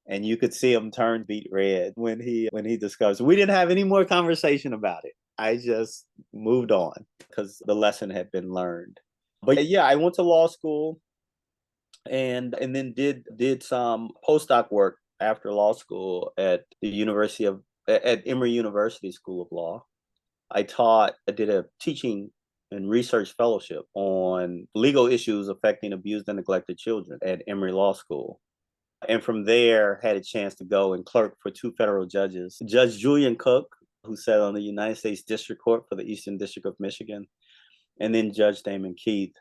And you could see him turn beet red when he discussed. We didn't have any more conversation about it. I just moved on because the lesson had been learned. But yeah, I went to law school and then did some postdoc work after law school at Emory University School of Law. I did a teaching and research fellowship on legal issues affecting abused and neglected children at Emory Law School. And from there, had a chance to go and clerk for two federal judges, Judge Julian Cook, who sat on the United States District Court for the Eastern District of Michigan, and then Judge Damon Keith,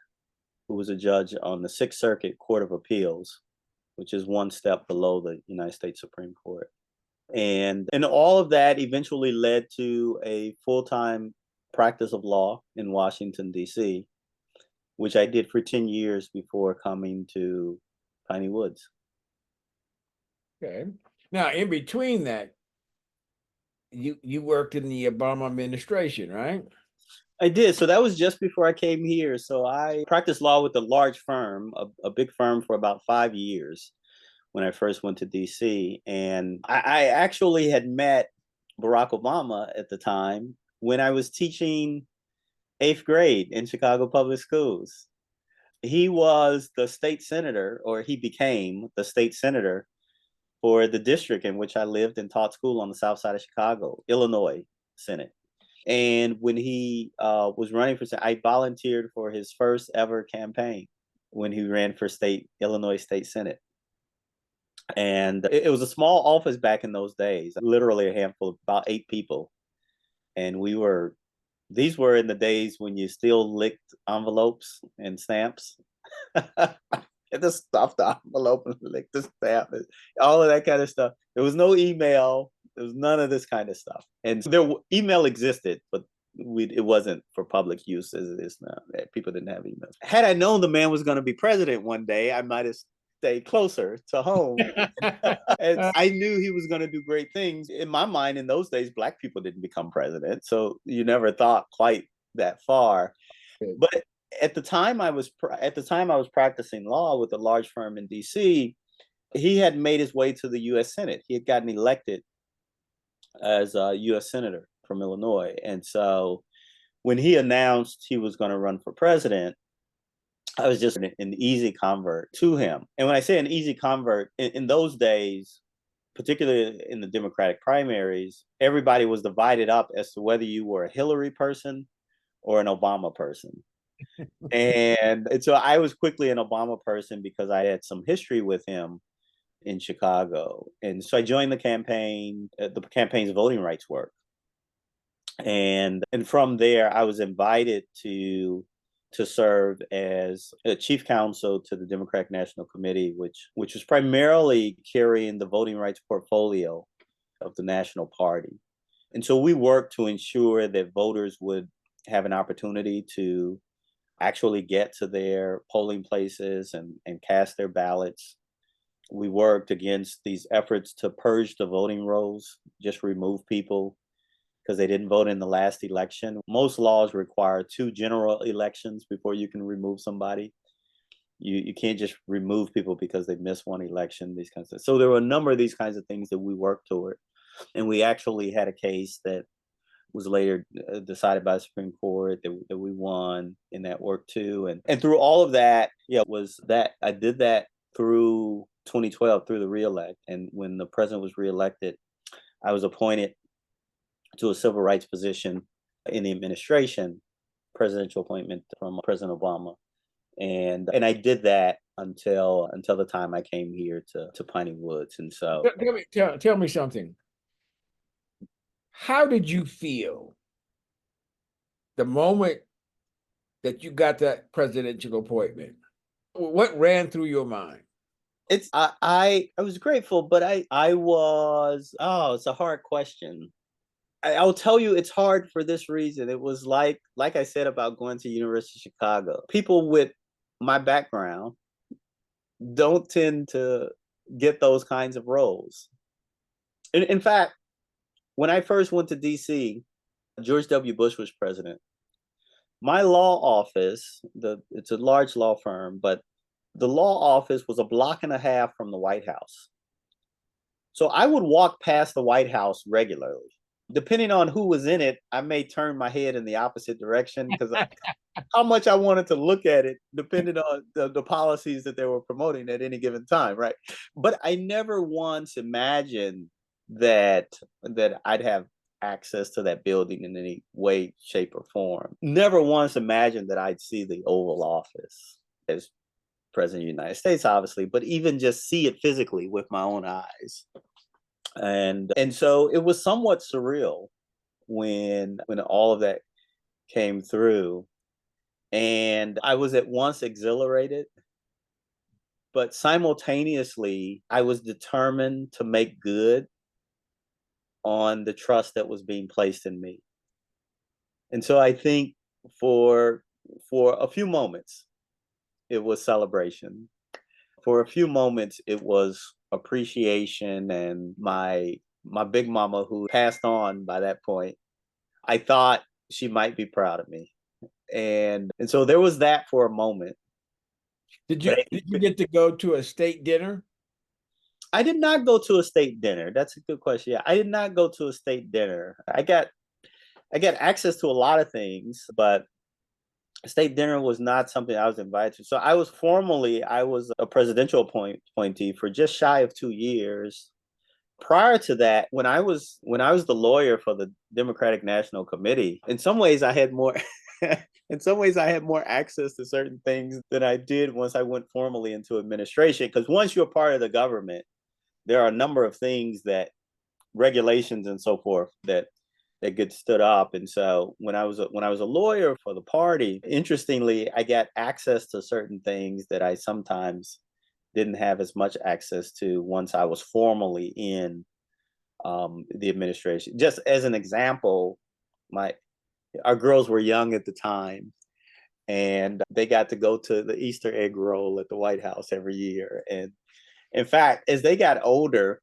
who was a judge on the Sixth Circuit Court of Appeals, which is one step below the United States Supreme Court. And all of that eventually led to a full-time practice of law in Washington, D.C., which I did for 10 years before coming to Piney Woods. Okay. Now, in between that, you worked in the Obama administration, right? I did. So that was just before I came here. So I practiced law with a large firm, a big firm, for about 5 years when I first went to DC. And I actually had met Barack Obama at the time when I was teaching 8th grade in Chicago public schools. He was the state senator, or he became the state senator for the district in which I lived and taught school on the south side of Chicago, Illinois Senate. And when he was running for Senate, I volunteered for his first ever campaign when he ran for Illinois State Senate. And it was a small office back in those days, literally a handful of about 8 people. And these were in the days when you still licked envelopes and stamps. Just stuff the envelope and lick the stamp, all of that kind of stuff. There was no email. There was none of this kind of stuff. And email existed, but it wasn't for public use as it is now. People didn't have emails. Had I known the man was going to be president one day, I might have stayed closer to home. And I knew he was going to do great things. In my mind, in those days, Black people didn't become president. So you never thought quite that far. But at the time I was practicing law with a large firm in DC, he had made his way to the U.S. Senate. He had gotten elected as a U.S. Senator from Illinois. And so when he announced he was going to run for president, I was just an easy convert to him. And when I say an easy convert, in those days, particularly in the Democratic primaries, everybody was divided up as to whether you were a Hillary person or an Obama person. And so I was quickly an Obama person because I had some history with him in Chicago. And so I joined the campaign's voting rights work. And from there, I was invited to serve as a chief counsel to the Democratic National Committee, which was primarily carrying the voting rights portfolio of the national party. And so we worked to ensure that voters would have an opportunity to actually get to their polling places and cast their ballots. We worked against these efforts to purge the voting rolls, just remove people because they didn't vote in the last election. Most laws require 2 general elections before you can remove somebody. You can't just remove people because they missed one election, these kinds of things. So there were a number of these kinds of things that we worked toward. And we actually had a case that was later decided by the Supreme Court that we won in that work too. And through all of that, I did that through 2012, through the reelect. And when the president was reelected, I was appointed to a civil rights position in the administration, presidential appointment from President Obama. And I did that until the time I came here to Piney Woods. And so tell me something. How did you feel the moment that you got that presidential appointment? What ran through your mind? I was grateful, but I was, it's a hard question. I'll tell you, it's hard for this reason. It was like I said about going to University of Chicago. People with my background don't tend to get those kinds of roles. In fact, when I first went to DC, George W. Bush was president. My law office, it's a large law firm, but the law office was a block and a half from the White House. So I would walk past the White House regularly. Depending on who was in it, I may turn my head in the opposite direction because how much I wanted to look at it depending on the policies that they were promoting at any given time, right? But I never once imagined that I'd have access to that building in any way, shape, or form. Never once imagined that I'd see the Oval Office as president of the United States, obviously, but even just see it physically with my own eyes. And so it was somewhat surreal when all of that came through. And I was at once exhilarated, but simultaneously, I was determined to make good on the trust that was being placed in me. And so I think for a few moments, it was celebration. For a few moments, it was appreciation. And my big mama, who passed on by that point, I thought she might be proud of me. And so there was that for a moment. Did you get to go to a state dinner? I did not go to a state dinner. That's a good question. Yeah, I did not go to a state dinner. I got access to a lot of things, but state dinner was not something I was invited to. So I was a presidential appointee for just shy of 2 years. Prior to that, when I was the lawyer for the Democratic National Committee, in some ways I had more access to certain things than I did once I went formally into administration. Because once you're part of the government, there are a number of things, that regulations and so forth, that get stood up. And so when I was a lawyer for the party, interestingly, I got access to certain things that I sometimes didn't have as much access to once I was formally in the administration. Just as an example, our girls were young at the time, and they got to go to the Easter egg roll at the White House every year. And in fact, as they got older,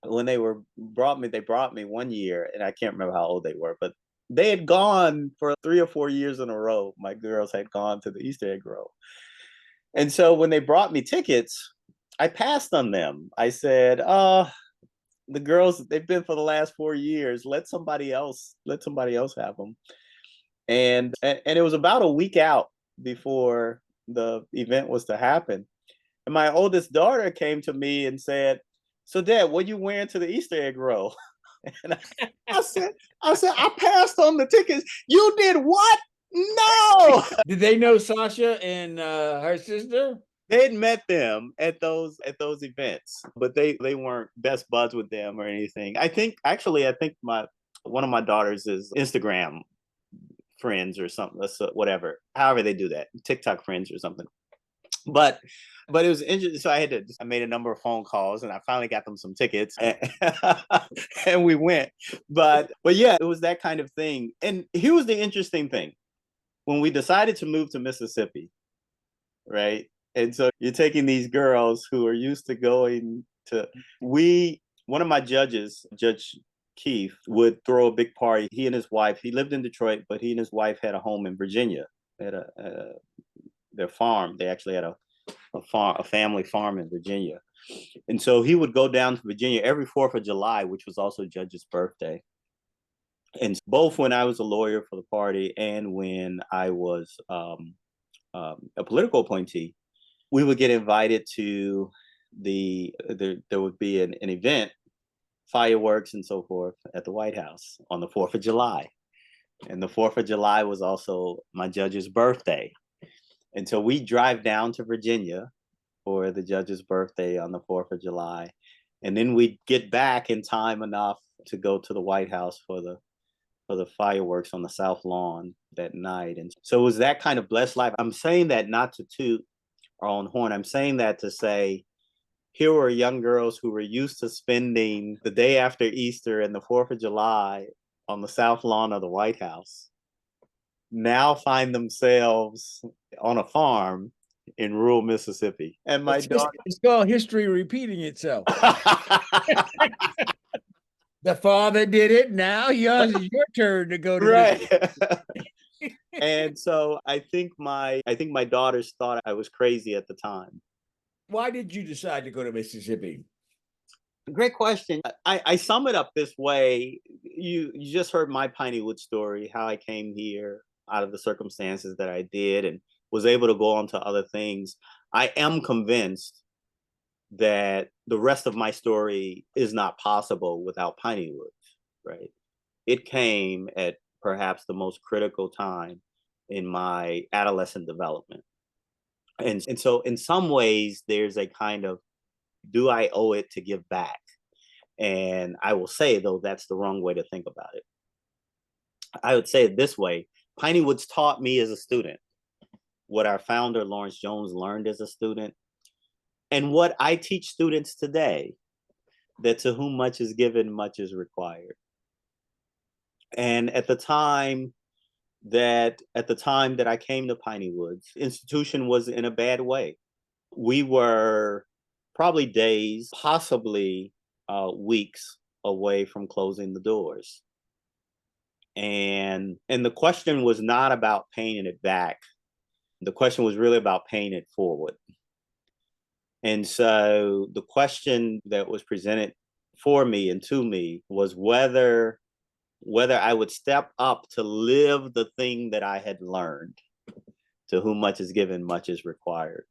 when they brought me one year, and I can't remember how old they were, but they had gone for 3 or 4 years in a row. My girls had gone to the Easter egg roll. And so when they brought me tickets, I passed on them. I said, the girls, they've been for the last 4 years. Let somebody else have them. And it was about a week out before the event was to happen. And my oldest daughter came to me and said, "So Dad, what are you wearing to the Easter egg roll?" And I said, "I passed on the tickets." "You did what?" "No." Did they know Sasha and her sister? They had met them at those events, but they weren't best buds with them or anything. I think one of my daughters is Instagram friends or something, whatever, however they do that, TikTok friends or something. But it was interesting. So I made a number of phone calls, and I finally got them some tickets, and we went. But yeah, it was that kind of thing. And here was the interesting thing: when we decided to move to Mississippi, right? And so you're taking these girls who are used to going to. One of my judges, Judge Keith, would throw a big party. He and his wife. He lived in Detroit, but he and his wife had a home in Virginia. At their farm. They actually had a family farm in Virginia. And so he would go down to Virginia every 4th of July, which was also Judge's birthday. And both when I was a lawyer for the party and when I was a political appointee, we would get invited to there would be an event, fireworks and so forth, at the White House on the 4th of July. And the 4th of July was also my judge's birthday. And so we drive down to Virginia for the judge's birthday on the 4th of July. And then we get back in time enough to go to the White House for the fireworks on the South Lawn that night. And so it was that kind of blessed life. I'm saying that not to toot our own horn. I'm saying that to say, here were young girls who were used to spending the day after Easter and the 4th of July on the South Lawn of the White House, now find themselves on a farm in rural Mississippi. And my daughter. It's called history repeating itself. The father did it. Now yours is your turn to go to right. And so I think my daughters thought I was crazy at the time. Why did you decide to go to Mississippi? Great question. I sum it up this way. You just heard my Piney Woods story, how I came here out of the circumstances that I did and was able to go on to other things. I am convinced that the rest of my story is not possible without Piney Woods, right? It came at perhaps the most critical time in my adolescent development. And so in some ways, there's a kind of, do I owe it to give back? And I will say, though, that's the wrong way to think about it. I would say it this way. Piney Woods taught me as a student what our founder, Lawrence Jones, learned as a student, and what I teach students today, that to whom much is given, much is required. And at the time that I came to Piney Woods, the institution was in a bad way. We were probably days, possibly weeks away from closing the doors. And the question was not about paying it back. The question was really about paying it forward. And so the question that was presented for me and to me was whether I would step up to live the thing that I had learned. To whom much is given, much is required.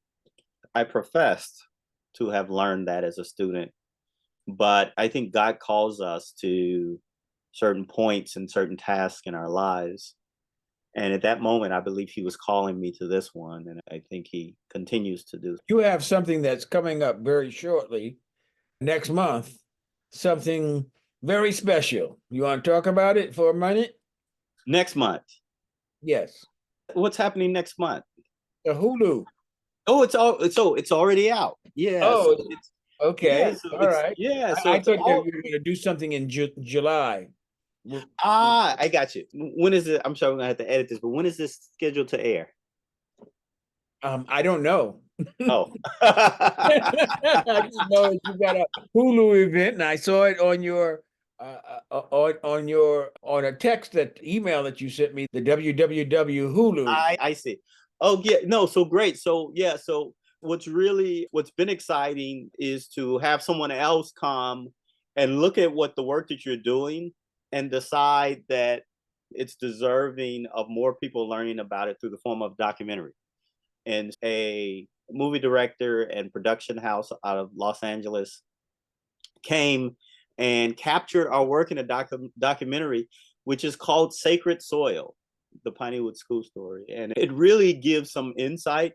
I professed to have learned that as a student, but I think God calls us to certain points and certain tasks in our lives. And at that moment, I believe he was calling me to this one, and I think he continues to do. You have something that's coming up very shortly, next month, something very special. You want to talk about it for a minute? Next month? Yes. What's happening next month? The Hulu. Oh, it's already out. Yeah. Oh, so okay. Yeah, so all right. Yeah. So I thought you were going to do something in July. I got you. When is it? I'm sure I'm gonna have to edit this, but when is this scheduled to air? I don't know. Oh. I just know you got a Hulu event, and I saw it on your on a text email that you sent me, the www Hulu. I see. Oh yeah, no, so great. So yeah, so what's been exciting is to have someone else come and look at what the work that you're doing and decide that it's deserving of more people learning about it through the form of documentary. And a movie director and production house out of Los Angeles came and captured our work in a documentary, which is called Sacred Soil, the Piney Woods School story. And it really gives some insight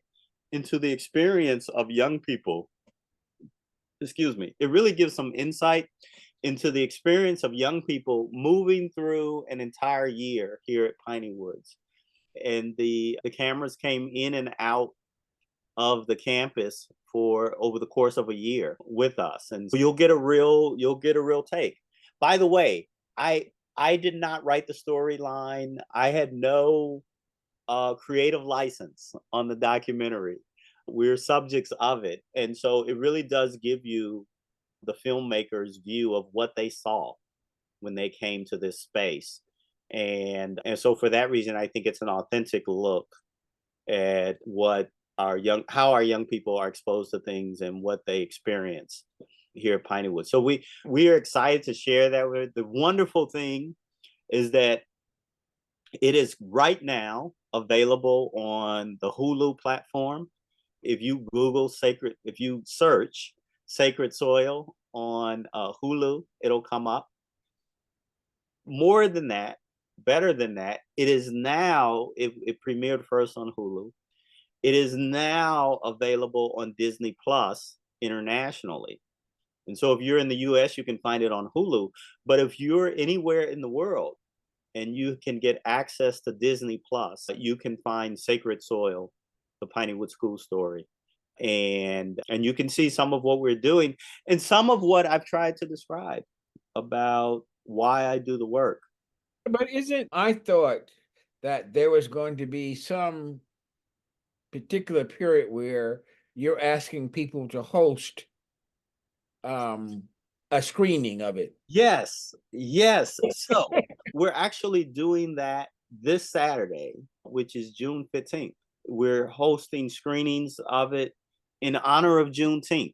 into the experience of young people. It really gives some insight into the experience of young people moving through an entire year here at Piney Woods. And the cameras came in and out of the campus for over the course of a year with us, and so you'll get a real take. By the way, I did not write the storyline. I had no creative license on the documentary. We're subjects of it, and so it really does give you the filmmaker's view of what they saw when they came to this space. And so for that reason, I think it's an authentic look at how our young people are exposed to things and what they experience here at Piney Woods. So we are excited to share that. The wonderful thing is that it is right now available on the Hulu platform. If you search Sacred Soil on Hulu, it'll come up. More than that, better than that, it is now, it premiered first on Hulu. It is now available on Disney Plus internationally. And so if you're in the US, you can find it on Hulu. But if you're anywhere in the world and you can get access to Disney Plus, you can find Sacred Soil, the Piney Woods School story. And you can see some of what we're doing and some of what I've tried to describe about why I do the work. But I thought that there was going to be some particular period where you're asking people to host a screening of it. Yes. So we're actually doing that this Saturday, which is June 15th. We're hosting screenings of it in honor of Juneteenth.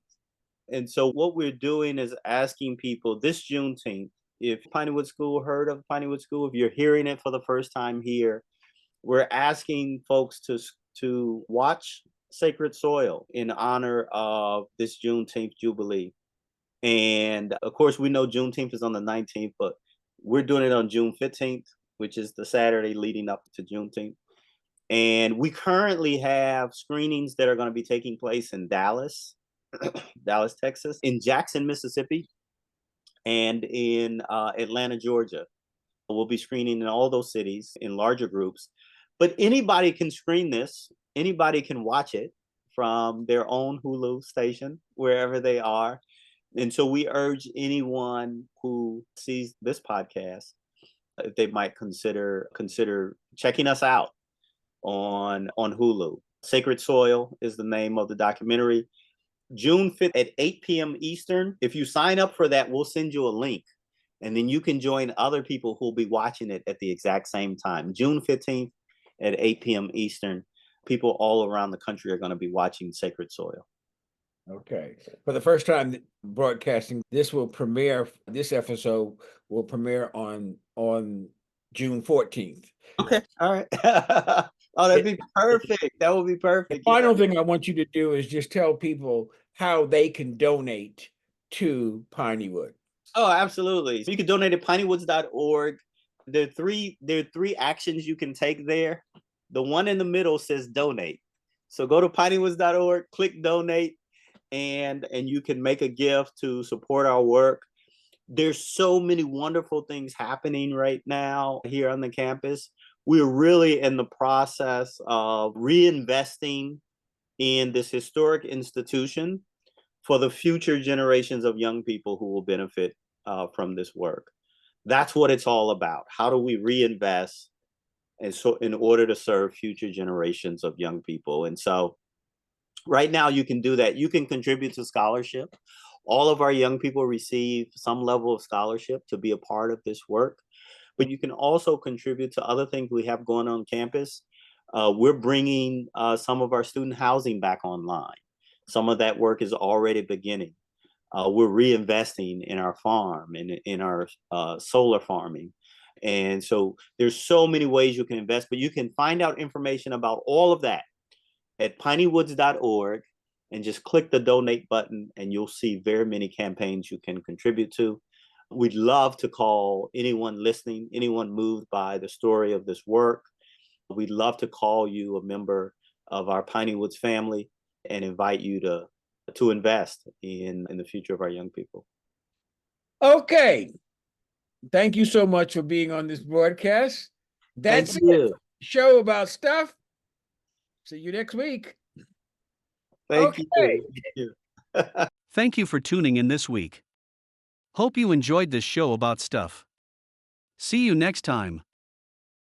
And so what we're doing is asking people this Juneteenth, if Piney Woods School, heard of Piney Woods School, if you're hearing it for the first time here, we're asking folks to watch Sacred Soil in honor of this Juneteenth Jubilee. And of course, we know Juneteenth is on the 19th, but we're doing it on June 15th, which is the Saturday leading up to Juneteenth. And we currently have screenings that are going to be taking place in Dallas, Dallas, Texas, in Jackson, Mississippi, and in Atlanta, Georgia. We'll be screening in all those cities in larger groups. But anybody can screen this. Anybody can watch it from their own Hulu station, wherever they are. And so we urge anyone who sees this podcast, if they might consider checking us out on Hulu. Sacred Soil is the name of the documentary. June 5th at 8 p.m. Eastern. If you sign up for that, we'll send you a link. And then you can join other people who will be watching it at the exact same time. June 15th at 8 p.m. Eastern. People all around the country are going to be watching Sacred Soil. Okay. For the first time broadcasting, this episode will premiere on June 14th. Okay. All right. Oh, that'd be perfect. That would be perfect. The final thing I want you to do is just tell people how they can donate to Piney Wood. Oh, absolutely. So you can donate at pineywoods.org. There are three actions you can take there. The one in the middle says donate. So go to pineywoods.org, click donate, and you can make a gift to support our work. There's so many wonderful things happening right now here on the campus. We're really in the process of reinvesting in this historic institution for the future generations of young people who will benefit from this work. That's what it's all about. How do we reinvest in order to serve future generations of young people? And so right now you can do that. You can contribute to scholarship. All of our young people receive some level of scholarship to be a part of this work. But you can also contribute to other things we have going on campus. We're bringing some of our student housing back online. Some of that work is already beginning. We're reinvesting in our farm and in our solar farming. And so there's so many ways you can invest, but you can find out information about all of that at pineywoods.org and just click the donate button and you'll see very many campaigns you can contribute to. We'd love to call anyone listening, anyone moved by the story of this work. We'd love to call you a member of our Piney Woods family and invite you to invest in the future of our young people. Okay. Thank you so much for being on this broadcast. That's it. Show about stuff. See you next week. Thank you. Thank you for tuning in this week. Hope you enjoyed this show about stuff. See you next time.